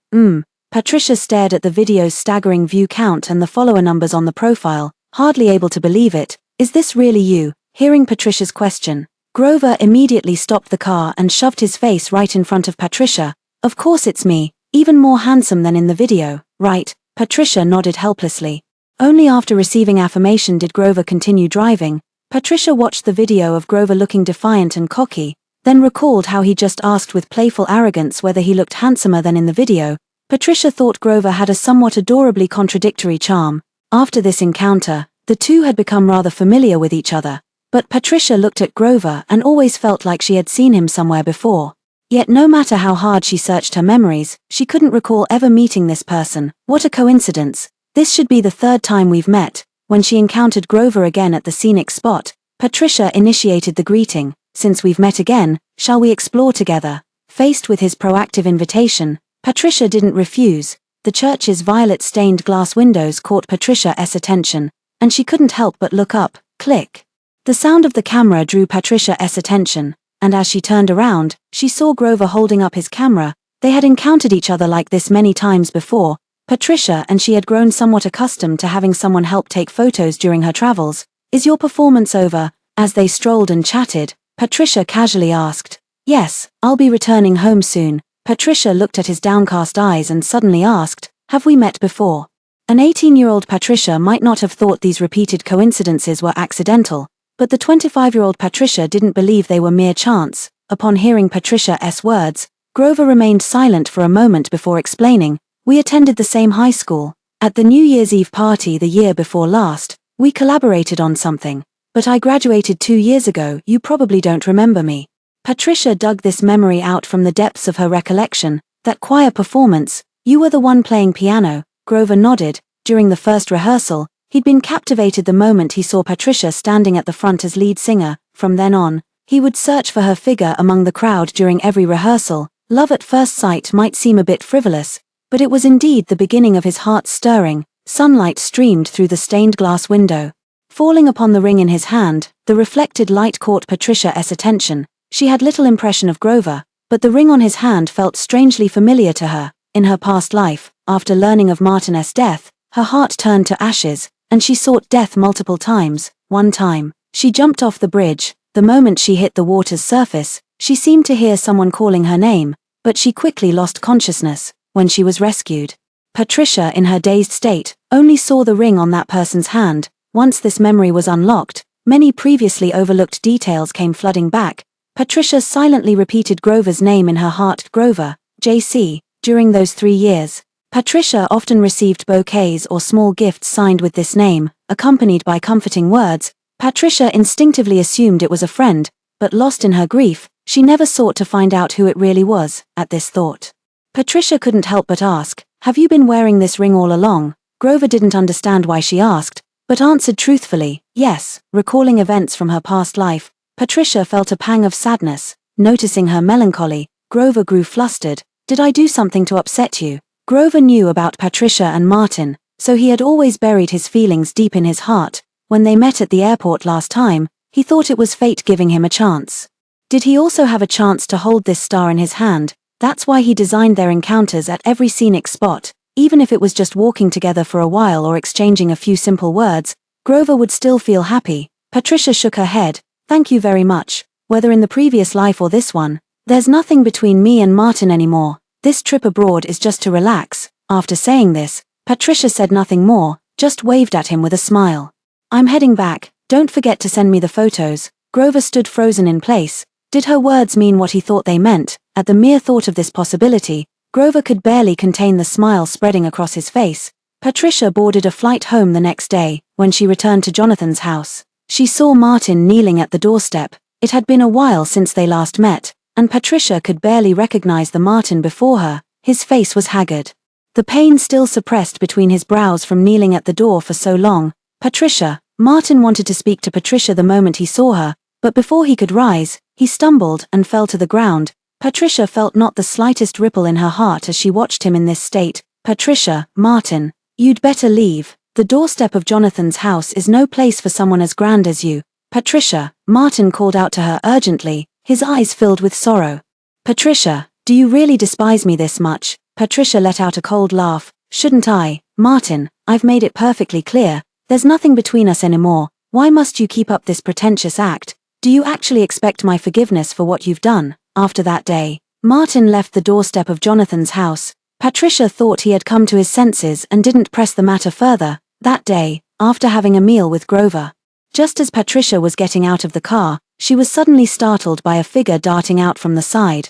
S1: Patricia stared at the video's staggering view count and the follower numbers on the profile, hardly able to believe it. "Is this really you?" Hearing Patricia's question, Grover immediately stopped the car and shoved his face right in front of Patricia. "Of course it's me, even more handsome than in the video, right?" Patricia nodded helplessly. Only after receiving affirmation did Grover continue driving. Patricia watched the video of Grover looking defiant and cocky, then recalled how he just asked with playful arrogance whether he looked handsomer than in the video. Patricia thought Grover had a somewhat adorably contradictory charm. After this encounter, the two had become rather familiar with each other. But Patricia looked at Grover and always felt like she had seen him somewhere before. Yet no matter how hard she searched her memories, she couldn't recall ever meeting this person. "What a coincidence. This should be the third time we've met." When she encountered Grover again at the scenic spot, Patricia initiated the greeting. "Since we've met again, shall we explore together?" Faced with his proactive invitation, Patricia didn't refuse. The church's violet-stained glass windows caught Patricia's attention, and she couldn't help but look up. Click. The sound of the camera drew Patricia's attention, and as she turned around, she saw Grover holding up his camera. They had encountered each other like this many times before. Patricia and she had grown somewhat accustomed to having someone help take photos during her travels. "Is your performance over?" As they strolled and chatted, Patricia casually asked. "Yes, I'll be returning home soon." Patricia looked at his downcast eyes and suddenly asked, "Have we met before?" An 18-year-old Patricia might not have thought these repeated coincidences were accidental, but the 25-year-old Patricia didn't believe they were mere chance. Upon hearing Patricia's words, Grover remained silent for a moment before explaining. "We attended the same high school. At the New Year's Eve party the year before last, we collaborated on something. But I graduated 2 years ago. You probably don't remember me." Patricia dug this memory out from the depths of her recollection. "That choir performance, you were the one playing piano." Grover nodded. During the first rehearsal, he'd been captivated the moment he saw Patricia standing at the front as lead singer. From then on, he would search for her figure among the crowd during every rehearsal. Love at first sight might seem a bit frivolous, but it was indeed the beginning of his heart stirring. Sunlight streamed through the stained glass window. Falling upon the ring in his hand, the reflected light caught Patricia's attention. She had little impression of Grover, but the ring on his hand felt strangely familiar to her. In her past life, after learning of Martin's death, her heart turned to ashes, and she sought death multiple times. One time, she jumped off the bridge. The moment she hit the water's surface, she seemed to hear someone calling her name, but she quickly lost consciousness. When she was rescued, Patricia, in her dazed state, only saw the ring on that person's hand. Once this memory was unlocked, many previously overlooked details came flooding back. Patricia silently repeated Grover's name in her heart. Grover, J.C. During those 3 years, Patricia often received bouquets or small gifts signed with this name, accompanied by comforting words. Patricia instinctively assumed it was a friend, but lost in her grief, she never sought to find out who it really was. At this thought, Patricia couldn't help but ask, "Have you been wearing this ring all along?" Grover didn't understand why she asked, but answered truthfully, "Yes." Recalling events from her past life, Patricia felt a pang of sadness. Noticing her melancholy, Grover grew flustered. "Did I do something to upset you?" Grover knew about Patricia and Martin, so he had always buried his feelings deep in his heart. when they met at the airport last time, he thought it was fate giving him a chance. Did he also have a chance to hold this star in his hand? That's why he designed their encounters at every scenic spot. Even if it was just walking together for a while or exchanging a few simple words, Grover would still feel happy. Patricia shook her head. Thank you very much. Whether in the previous life or this one, there's nothing between me and Martin anymore. This trip abroad is just to relax. After saying this, Patricia said nothing more, just waved at him with a smile. I'm heading back. Don't forget to send me the photos. Grover stood frozen in place. Did her words mean what he thought they meant? At the mere thought of this possibility, Grover could barely contain the smile spreading across his face. Patricia boarded a flight home the next day. When she returned to Jonathan's house, she saw Martin kneeling at the doorstep. It had been a while since they last met, and Patricia could barely recognize the Martin before her. His face was haggard, the pain still suppressed between his brows from kneeling at the door for so long. Patricia. Martin wanted to speak to Patricia the moment he saw her, but before he could rise, he stumbled and fell to the ground. Patricia felt not the slightest ripple in her heart as she watched him in this state. Patricia. Martin, you'd better leave. The doorstep of Jonathan's house is no place for someone as grand as you. Patricia. Martin called out to her urgently, his eyes filled with sorrow. Patricia, do you really despise me this much? Patricia let out a cold laugh. Shouldn't I? Martin, I've made it perfectly clear. There's nothing between us anymore. Why must you keep up this pretentious act? Do you actually expect my forgiveness for what you've done? After that day, Martin left the doorstep of Jonathan's house. Patricia thought he had come to his senses and didn't press the matter further. That day, after having a meal with Grover, just as Patricia was getting out of the car, she was suddenly startled by a figure darting out from the side.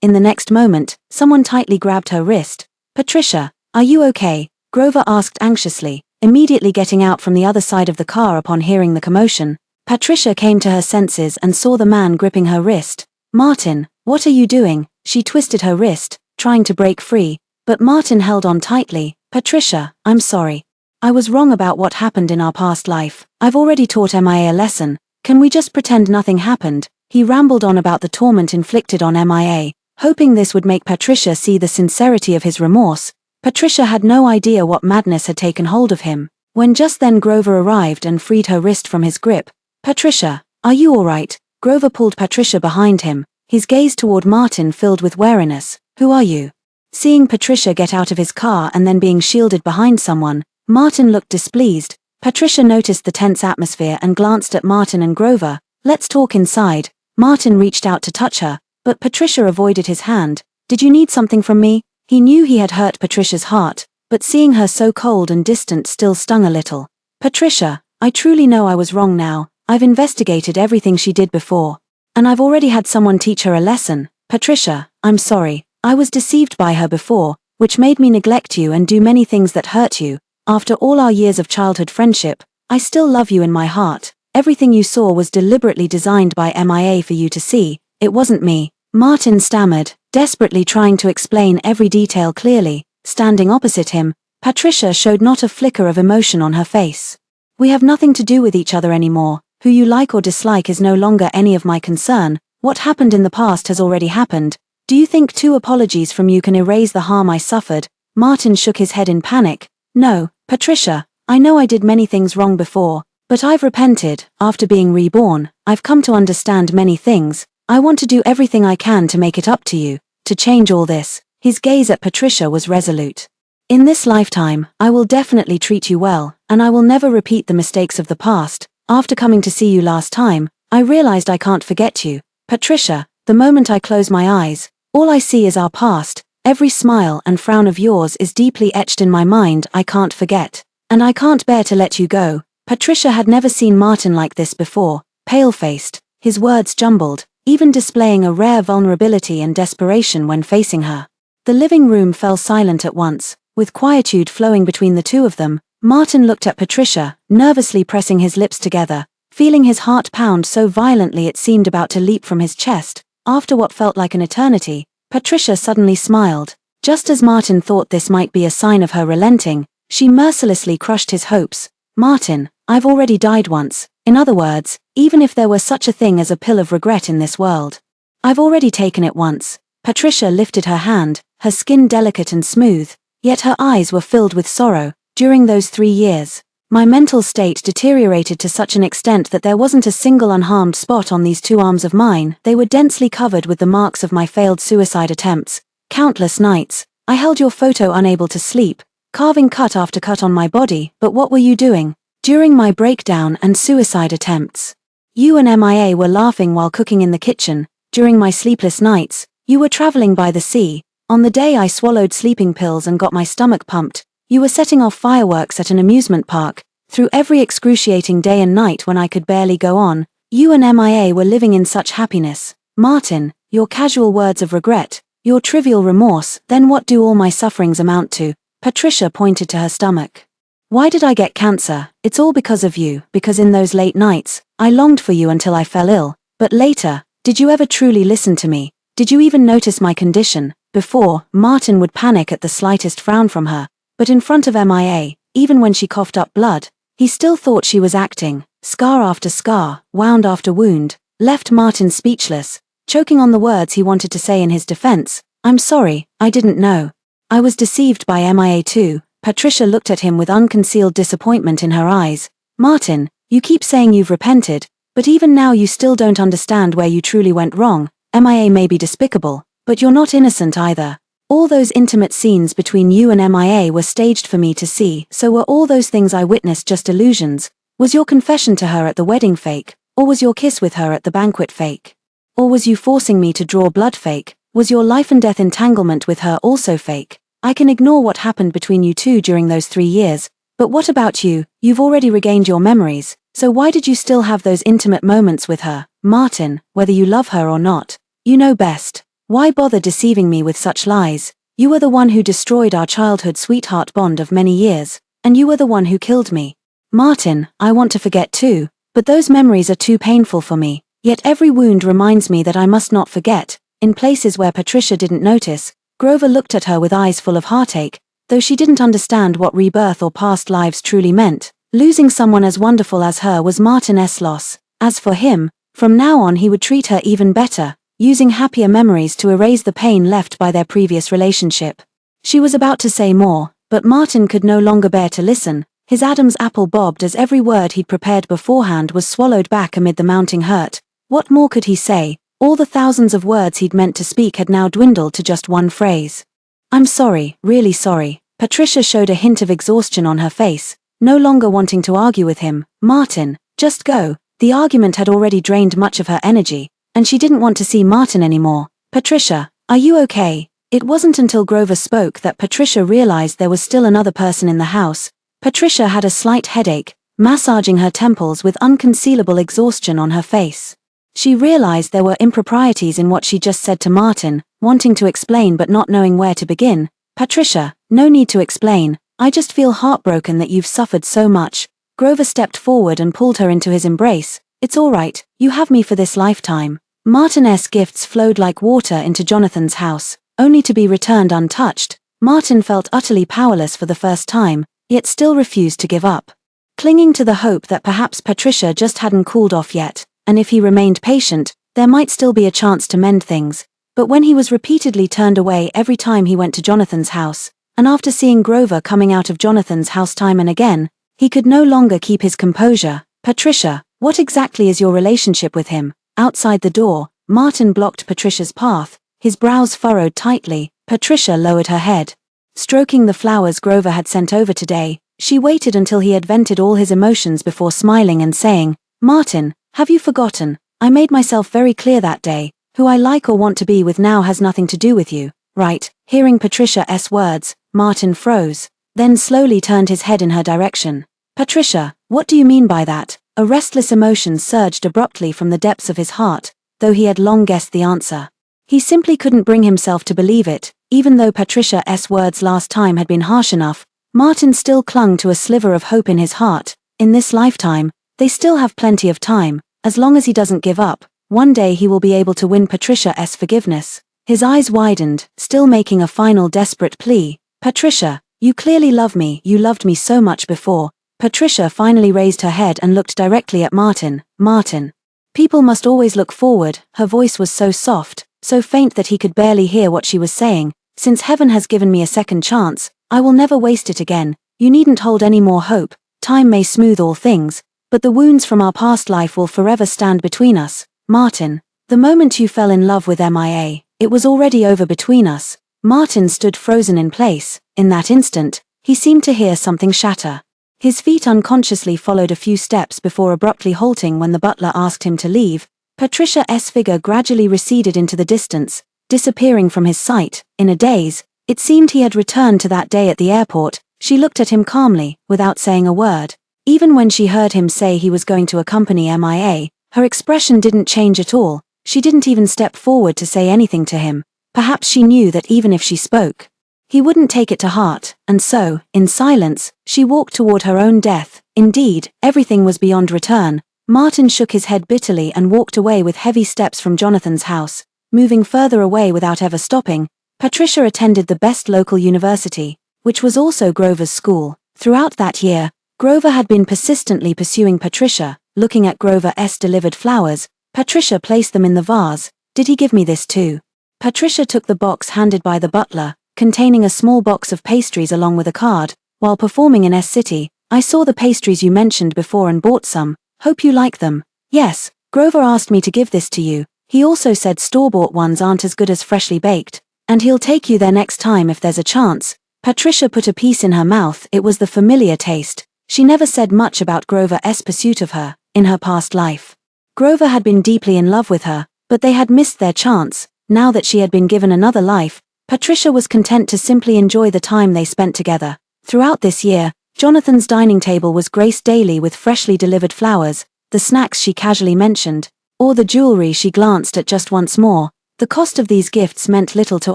S1: In the next moment, someone tightly grabbed her wrist. Patricia, are you okay? Grover asked anxiously, immediately getting out from the other side of the car upon hearing the commotion. Patricia came to her senses and saw the man gripping her wrist. Martin, what are you doing? She twisted her wrist, trying to break free, but Martin held on tightly. Patricia, I'm sorry. I was wrong about what happened in our past life. I've already taught MIA a lesson. Can we just pretend nothing happened? He rambled on about the torment inflicted on MIA, hoping this would make Patricia see the sincerity of his remorse. Patricia had no idea what madness had taken hold of him, when just then Grover arrived and freed her wrist from his grip. Patricia, are you all right? Grover pulled Patricia behind him, his gaze toward Martin filled with wariness. Who are you? Seeing Patricia get out of his car and then being shielded behind someone, Martin looked displeased. Patricia noticed the tense atmosphere and glanced at Martin and Grover. Let's talk inside. Martin reached out to touch her, but Patricia avoided his hand. Did you need something from me? He knew he had hurt Patricia's heart, but seeing her so cold and distant still stung a little. Patricia, I truly know I was wrong now. I've investigated everything she did before, and I've already had someone teach her a lesson. Patricia, I'm sorry. I was deceived by her before, which made me neglect you and do many things that hurt you. After all our years of childhood friendship, I still love you in my heart. Everything you saw was deliberately designed by MIA for you to see. It wasn't me. Martin stammered, desperately trying to explain every detail clearly. Standing opposite him, Patricia showed not a flicker of emotion on her face. We have nothing to do with each other anymore. Who you like or dislike is no longer any of my concern. What happened in the past has already happened. Do you think 2 apologies from you can erase the harm I suffered? Martin shook his head in panic. No, Patricia, I know I did many things wrong before, but I've repented. After being reborn, I've come to understand many things. I want to do everything I can to make it up to you, to change all this. His gaze at Patricia was resolute. In this lifetime, I will definitely treat you well, and I will never repeat the mistakes of the past. After coming to see you last time, I realized I can't forget you. Patricia, the moment I close my eyes, all I see is our past. Every smile and frown of yours is deeply etched in my mind. I can't forget. And I can't bear to let you go. Patricia had never seen Martin like this before, pale-faced, his words jumbled, even displaying a rare vulnerability and desperation when facing her. The living room fell silent at once, with quietude flowing between the two of them. Martin looked at Patricia, nervously pressing his lips together, feeling his heart pound so violently it seemed about to leap from his chest. After what felt like an eternity, Patricia suddenly smiled. Just as Martin thought this might be a sign of her relenting, she mercilessly crushed his hopes. Martin, I've already died once. In other words, even if there were such a thing as a pill of regret in this world, I've already taken it once. Patricia lifted her hand, her skin delicate and smooth, yet her eyes were filled with sorrow. During those 3 years, My mental state deteriorated to such an extent that there wasn't a single unharmed spot on these two arms of mine. They were densely covered with the marks of my failed suicide attempts. Countless nights, I held your photo unable to sleep, carving cut after cut on my body. But what were you doing during my breakdown and suicide attempts? You and MIA were laughing while cooking in the kitchen. During my sleepless nights, you were traveling by the sea. On the day I swallowed sleeping pills and got my stomach pumped, you were setting off fireworks at an amusement park. Through every excruciating day and night when I could barely go on, you and MIA were living in such happiness. Martin, your casual words of regret, your trivial remorse, then what do all my sufferings amount to? Patricia pointed to her stomach. Why did I get cancer? It's all because of you, because in those late nights, I longed for you until I fell ill. But later, did you ever truly listen to me? Did you even notice my condition? Before, Martin would panic at the slightest frown from her. But in front of MIA, even when she coughed up blood, he still thought she was acting. Scar after scar, wound after wound, left Martin speechless, choking on the words he wanted to say in his defense. I'm sorry, I didn't know. I was deceived by MIA too. Patricia looked at him with unconcealed disappointment in her eyes. Martin, you keep saying you've repented, but even now you still don't understand where you truly went wrong. MIA may be despicable, but you're not innocent either. All those intimate scenes between you and MIA were staged for me to see. So were all those things I witnessed just illusions? Was your confession to her at the wedding fake? Or was your kiss with her at the banquet fake? Or was you forcing me to draw blood fake? Was your life and death entanglement with her also fake? I can ignore what happened between you two during those 3 years, but what about you? You've already regained your memories, so why did you still have those intimate moments with her? Martin, whether you love her or not, you know best. Why bother deceiving me with such lies? You were the one who destroyed our childhood sweetheart bond of many years, and you were the one who killed me. Martin, I want to forget too, but those memories are too painful for me, yet every wound reminds me that I must not forget. In places where Patricia didn't notice, Grover looked at her with eyes full of heartache, though she didn't understand what rebirth or past lives truly meant. Losing someone as wonderful as her was Martin's loss. As for him, from now on he would treat her even better, using happier memories to erase the pain left by their previous relationship. She was about to say more, but Martin could no longer bear to listen. His Adam's apple bobbed as every word he'd prepared beforehand was swallowed back amid the mounting hurt. What more could he say? All the thousands of words he'd meant to speak had now dwindled to just one phrase. I'm sorry, really sorry. Patricia showed a hint of exhaustion on her face, no longer wanting to argue with him. Martin, just go. The argument had already drained much of her energy, and she didn't want to see Martin anymore. Patricia, are you okay? It wasn't until Grover spoke that Patricia realized there was still another person in the house. Patricia had a slight headache, massaging her temples with unconcealable exhaustion on her face. She realized there were improprieties in what she just said to Martin, wanting to explain but not knowing where to begin. Patricia, no need to explain. I just feel heartbroken that you've suffered so much. Grover stepped forward and pulled her into his embrace. It's all right, you have me for this lifetime. Martin's gifts flowed like water into Jonathan's house, only to be returned untouched. Martin felt utterly powerless for the first time, yet still refused to give up. Clinging to the hope that perhaps Patricia just hadn't cooled off yet, and if he remained patient, there might still be a chance to mend things. But when he was repeatedly turned away every time he went to Jonathan's house, and after seeing Grover coming out of Jonathan's house time and again, he could no longer keep his composure. Patricia, what exactly is your relationship with him? Outside the door, Martin blocked Patricia's path, his brows furrowed tightly. Patricia lowered her head. Stroking the flowers Grover had sent over today, she waited until he had vented all his emotions before smiling and saying, Martin, have you forgotten? I made myself very clear that day. Who I like or want to be with now has nothing to do with you, right? Hearing Patricia's words, Martin froze, then slowly turned his head in her direction. Patricia, what do you mean by that? A restless emotion surged abruptly from the depths of his heart, though he had long guessed the answer. He simply couldn't bring himself to believe it. Even though Patricia's words last time had been harsh enough, Martin still clung to a sliver of hope in his heart. In this lifetime, they still have plenty of time. As long as he doesn't give up, one day he will be able to win Patricia's forgiveness. His eyes widened, still making a final desperate plea. Patricia, you clearly love me. You loved me so much before. Patricia finally raised her head and looked directly at Martin. Martin. People must always look forward. Her voice was so soft, so faint that he could barely hear what she was saying. Since heaven has given me a second chance, I will never waste it again. You needn't hold any more hope. time may smooth all things, but the wounds from our past life will forever stand between us. Martin, the moment you fell in love with MIA, it was already over between us. Martin stood frozen in place. In that instant, he seemed to hear something shatter. His feet unconsciously followed a few steps before abruptly halting when the butler asked him to leave. Patricia's figure gradually receded into the distance, disappearing from his sight. In a daze, it seemed he had returned to that day at the airport. She looked at him calmly, without saying a word. Even when she heard him say he was going to accompany MIA, her expression didn't change at all. She didn't even step forward to say anything to him. Perhaps she knew that even if she spoke, he wouldn't take it to heart, and so, in silence, she walked toward her own death. Indeed, everything was beyond return. Martin shook his head bitterly and walked away with heavy steps from Jonathan's house, moving further away without ever stopping. Patricia attended the best local university, which was also Grover's school. Throughout that year, Grover had been persistently pursuing Patricia. Looking at Grover's delivered flowers, Patricia placed them in the vase. Did he give me this too? Patricia took the box handed by the butler, containing a small box of pastries along with a card. While performing in S-City, I saw the pastries you mentioned before and bought some. Hope you like them. Yes, Grover asked me to give this to you. He also said store-bought ones aren't as good as freshly baked, and he'll take you there next time if there's a chance. Patricia put a piece in her mouth. It was the familiar taste. She never said much about Grover's pursuit of her, in her past life. Grover had been deeply in love with her, but they had missed their chance. Now that she had been given another life, Patricia was content to simply enjoy the time they spent together. Throughout this year, Jonathan's dining table was graced daily with freshly delivered flowers, the snacks she casually mentioned, or the jewelry she glanced at just once more. The cost of these gifts meant little to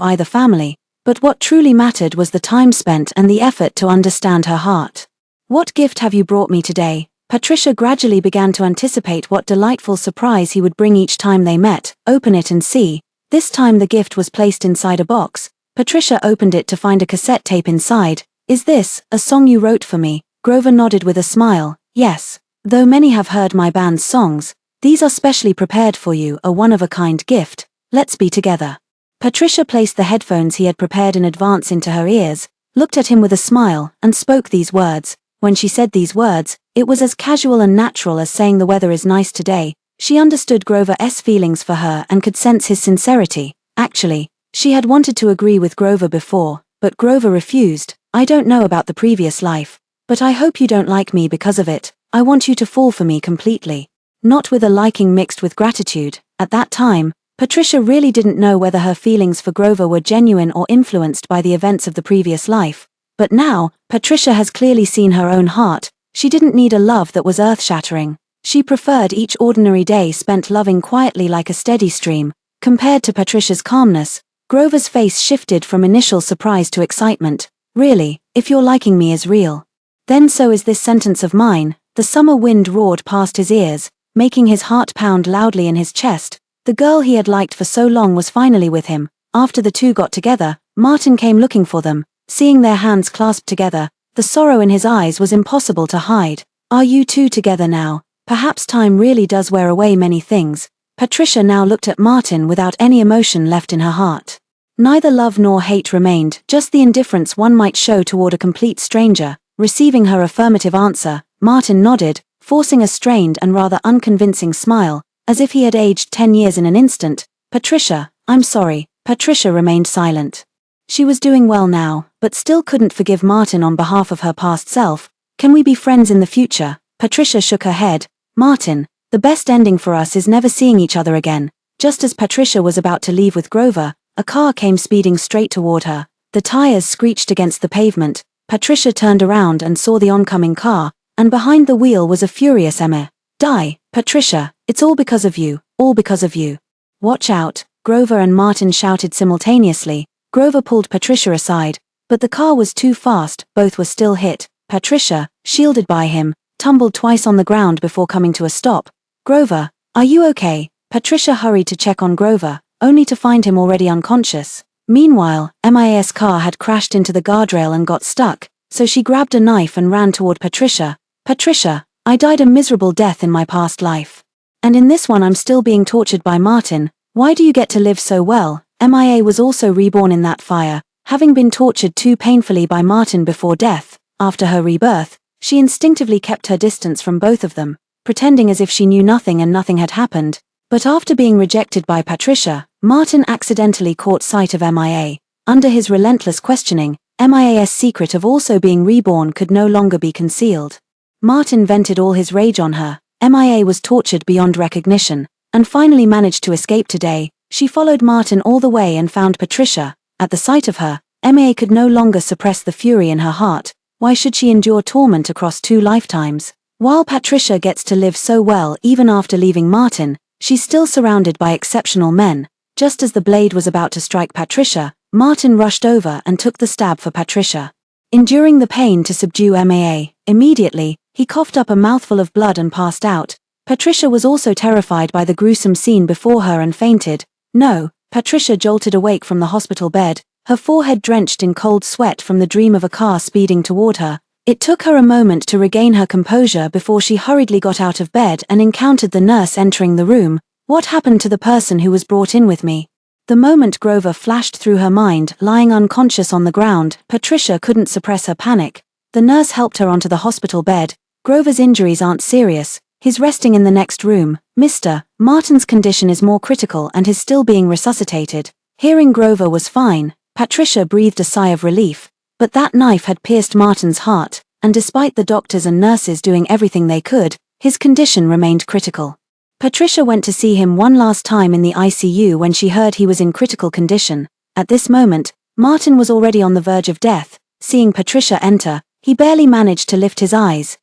S1: either family, but what truly mattered was the time spent and the effort to understand her heart. What gift have you brought me today? Patricia gradually began to anticipate what delightful surprise he would bring each time they met. Open it and see. This time the gift was placed inside a box. Patricia opened it to find a cassette tape inside. Is this a song you wrote for me? Grover nodded with a smile. Yes. Though many have heard my band's songs, these are specially prepared for you, a one-of-a-kind gift. Let's be together. Patricia placed the headphones he had prepared in advance into her ears, looked at him with a smile, and spoke these words. When she said these words, it was as casual and natural as saying the weather is nice today. She understood Grover's feelings for her and could sense his sincerity. Actually, she had wanted to agree with Grover before, but Grover refused. I don't know about the previous life, but I hope you don't like me because of it. I want you to fall for me completely. Not with a liking mixed with gratitude. At that time, Patricia really didn't know whether her feelings for Grover were genuine or influenced by the events of the previous life. But now, Patricia has clearly seen her own heart. She didn't need a love that was earth-shattering. She preferred each ordinary day spent loving quietly like a steady stream. Compared to Patricia's calmness, Grover's face shifted from initial surprise to excitement. Really, if your liking me is real, then so is this sentence of mine. The summer wind roared past his ears, making his heart pound loudly in his chest. The girl he had liked for so long was finally with him. After the two got together, Martin came looking for them. Seeing their hands clasped together, the sorrow in his eyes was impossible to hide. Are you two together now? Perhaps time really does wear away many things. Patricia now looked at Martin without any emotion left in her heart. Neither love nor hate remained, just the indifference one might show toward a complete stranger. Receiving her affirmative answer, Martin nodded, forcing a strained and rather unconvincing smile, as if he had aged 10 years in an instant. Patricia, I'm sorry. Patricia remained silent. She was doing well now, but still couldn't forgive Martin on behalf of her past self. Can we be friends in the future? Patricia shook her head. Martin, the best ending for us is never seeing each other again. Just as Patricia was about to leave with Grover, a car came speeding straight toward her. The tires screeched against the pavement. Patricia turned around and saw the oncoming car, and behind the wheel was a furious Emma. Die, Patricia, it's all because of you, all because of you. Watch out, Grover and Martin shouted simultaneously. Grover pulled Patricia aside, but the car was too fast. Both were still hit. Patricia, shielded by him, tumbled twice on the ground before coming to a stop. Grover, are you okay? Patricia hurried to check on Grover, only to find him already unconscious. Meanwhile, MIA's car had crashed into the guardrail and got stuck, so she grabbed a knife and ran toward Patricia. Patricia, I died a miserable death in my past life. And in this one I'm still being tortured by Martin. Why do you get to live so well? MIA was also reborn in that fire, having been tortured too painfully by Martin before death. After her rebirth, She instinctively kept her distance from both of them, pretending as if she knew nothing and nothing had happened. But after being rejected by Patricia, Martin accidentally caught sight of MIA. Under his relentless questioning, MIA's secret of also being reborn could no longer be concealed. Martin vented all his rage on her. MIA was tortured beyond recognition, and finally managed to escape today. She followed Martin all the way and found Patricia. At the sight of her, MIA could no longer suppress the fury in her heart. Why should she endure torment across 2 lifetimes? While Patricia gets to live so well even after leaving Martin, she's still surrounded by exceptional men. Just as the blade was about to strike Patricia, Martin rushed over and took the stab for Patricia. Enduring the pain to subdue MIA, immediately, he coughed up a mouthful of blood and passed out. Patricia was also terrified by the gruesome scene before her and fainted. No, Patricia jolted awake from the hospital bed, her forehead drenched in cold sweat from the dream of a car speeding toward her. It took her a moment to regain her composure before she hurriedly got out of bed and encountered the nurse entering the room. What happened to the person who was brought in with me? The moment Grover flashed through her mind, lying unconscious on the ground, Patricia couldn't suppress her panic. The nurse helped her onto the hospital bed. Grover's injuries aren't serious. He's resting in the next room. Mr. Martin's condition is more critical and is still being resuscitated. Hearing Grover was fine, Patricia breathed a sigh of relief. But that knife had pierced Martin's heart, and despite the doctors and nurses doing everything they could, his condition remained critical. Patricia went to see him one last time in the ICU when she heard he was in critical condition. At this moment, Martin was already on the verge of death. Seeing Patricia enter, he barely managed to lift his eyes.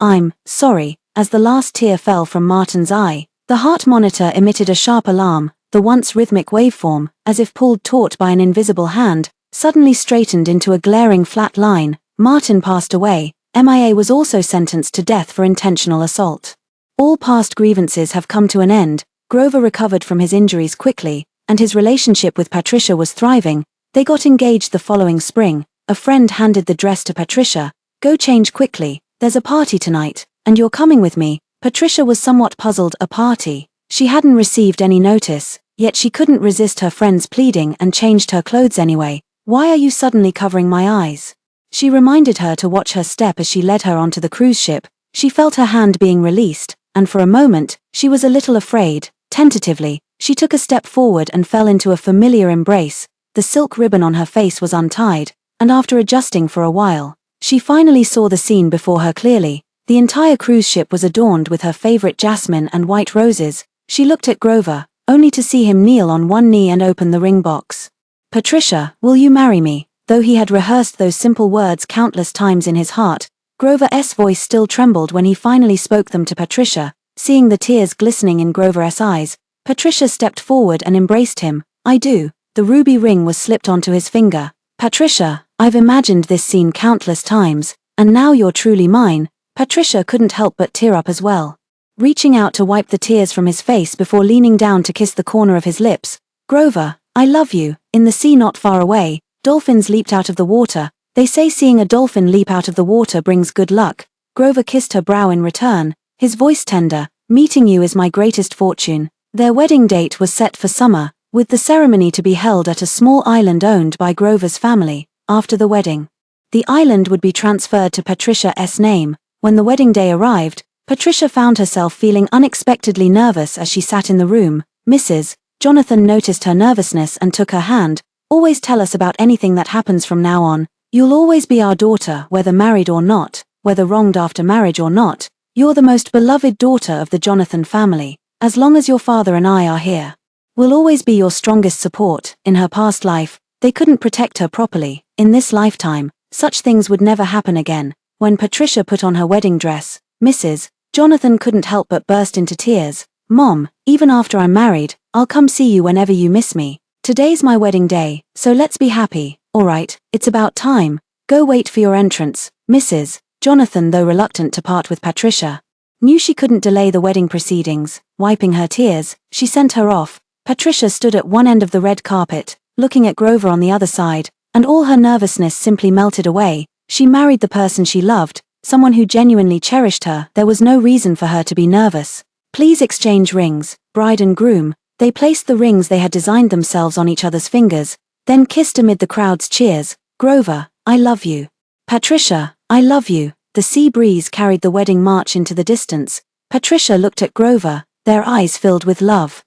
S1: I'm sorry. As the last tear fell from Martin's eye, the heart monitor emitted a sharp alarm. The once rhythmic waveform, as if pulled taut by an invisible hand, suddenly straightened into a glaring flat line. Martin passed away. MIA was also sentenced to death for intentional assault. All past grievances have come to an end. Grover recovered from his injuries quickly, and his relationship with Patricia was thriving. They got engaged the following spring. A friend handed the dress to Patricia. Go change quickly. There's a party tonight. And you're coming with me. Patricia was somewhat puzzled. A party? She hadn't received any notice, yet she couldn't resist her friend's pleading and changed her clothes anyway. Why are you suddenly covering my eyes? She reminded her to watch her step as she led her onto the cruise ship. She felt her hand being released, and for a moment, she was a little afraid. Tentatively, she took a step forward and fell into a familiar embrace. The silk ribbon on her face was untied, and after adjusting for a while, she finally saw the scene before her clearly. The entire cruise ship was adorned with her favorite jasmine and white roses. She looked at Grover, only to see him kneel on one knee and open the ring box. Patricia, will you marry me? Though he had rehearsed those simple words countless times in his heart, Grover's voice still trembled when he finally spoke them to Patricia. Seeing the tears glistening in Grover's eyes, Patricia stepped forward and embraced him. I do. The ruby ring was slipped onto his finger. Patricia, I've imagined this scene countless times, and now you're truly mine. Patricia couldn't help but tear up as well. Reaching out to wipe the tears from his face before leaning down to kiss the corner of his lips. Grover, I love you. In the sea not far away, dolphins leaped out of the water. They say seeing a dolphin leap out of the water brings good luck. Grover kissed her brow in return, his voice tender. Meeting you is my greatest fortune. Their wedding date was set for summer, with the ceremony to be held at a small island owned by Grover's family. After the wedding, the island would be transferred to Patricia's name. When the wedding day arrived, Patricia found herself feeling unexpectedly nervous as she sat in the room. Mrs. Jonathan noticed her nervousness and took her hand. Always tell us about anything that happens from now on. You'll always be our daughter, whether married or not, whether wronged after marriage or not. You're the most beloved daughter of the Jonathan family. As long as your father and I are here, we'll always be your strongest support. In her past life, they couldn't protect her properly. In this lifetime, such things would never happen again. When Patricia put on her wedding dress, Mrs. Jonathan couldn't help but burst into tears. Mom, even after I'm married, I'll come see you whenever you miss me. Today's my wedding day, so let's be happy. Alright, it's about time. Go wait for your entrance. Mrs. Jonathan, though reluctant to part with Patricia, knew she couldn't delay the wedding proceedings. Wiping her tears, she sent her off. Patricia stood at one end of the red carpet, looking at Grover on the other side, and all her nervousness simply melted away. She married the person she loved, someone who genuinely cherished her. There was no reason for her to be nervous. Please exchange rings, bride and groom. They placed the rings they had designed themselves on each other's fingers, then kissed amid the crowd's cheers. Grover, I love you. Patricia, I love you. The The sea breeze carried the wedding march into the distance. Patricia looked at Grover, their eyes filled with love.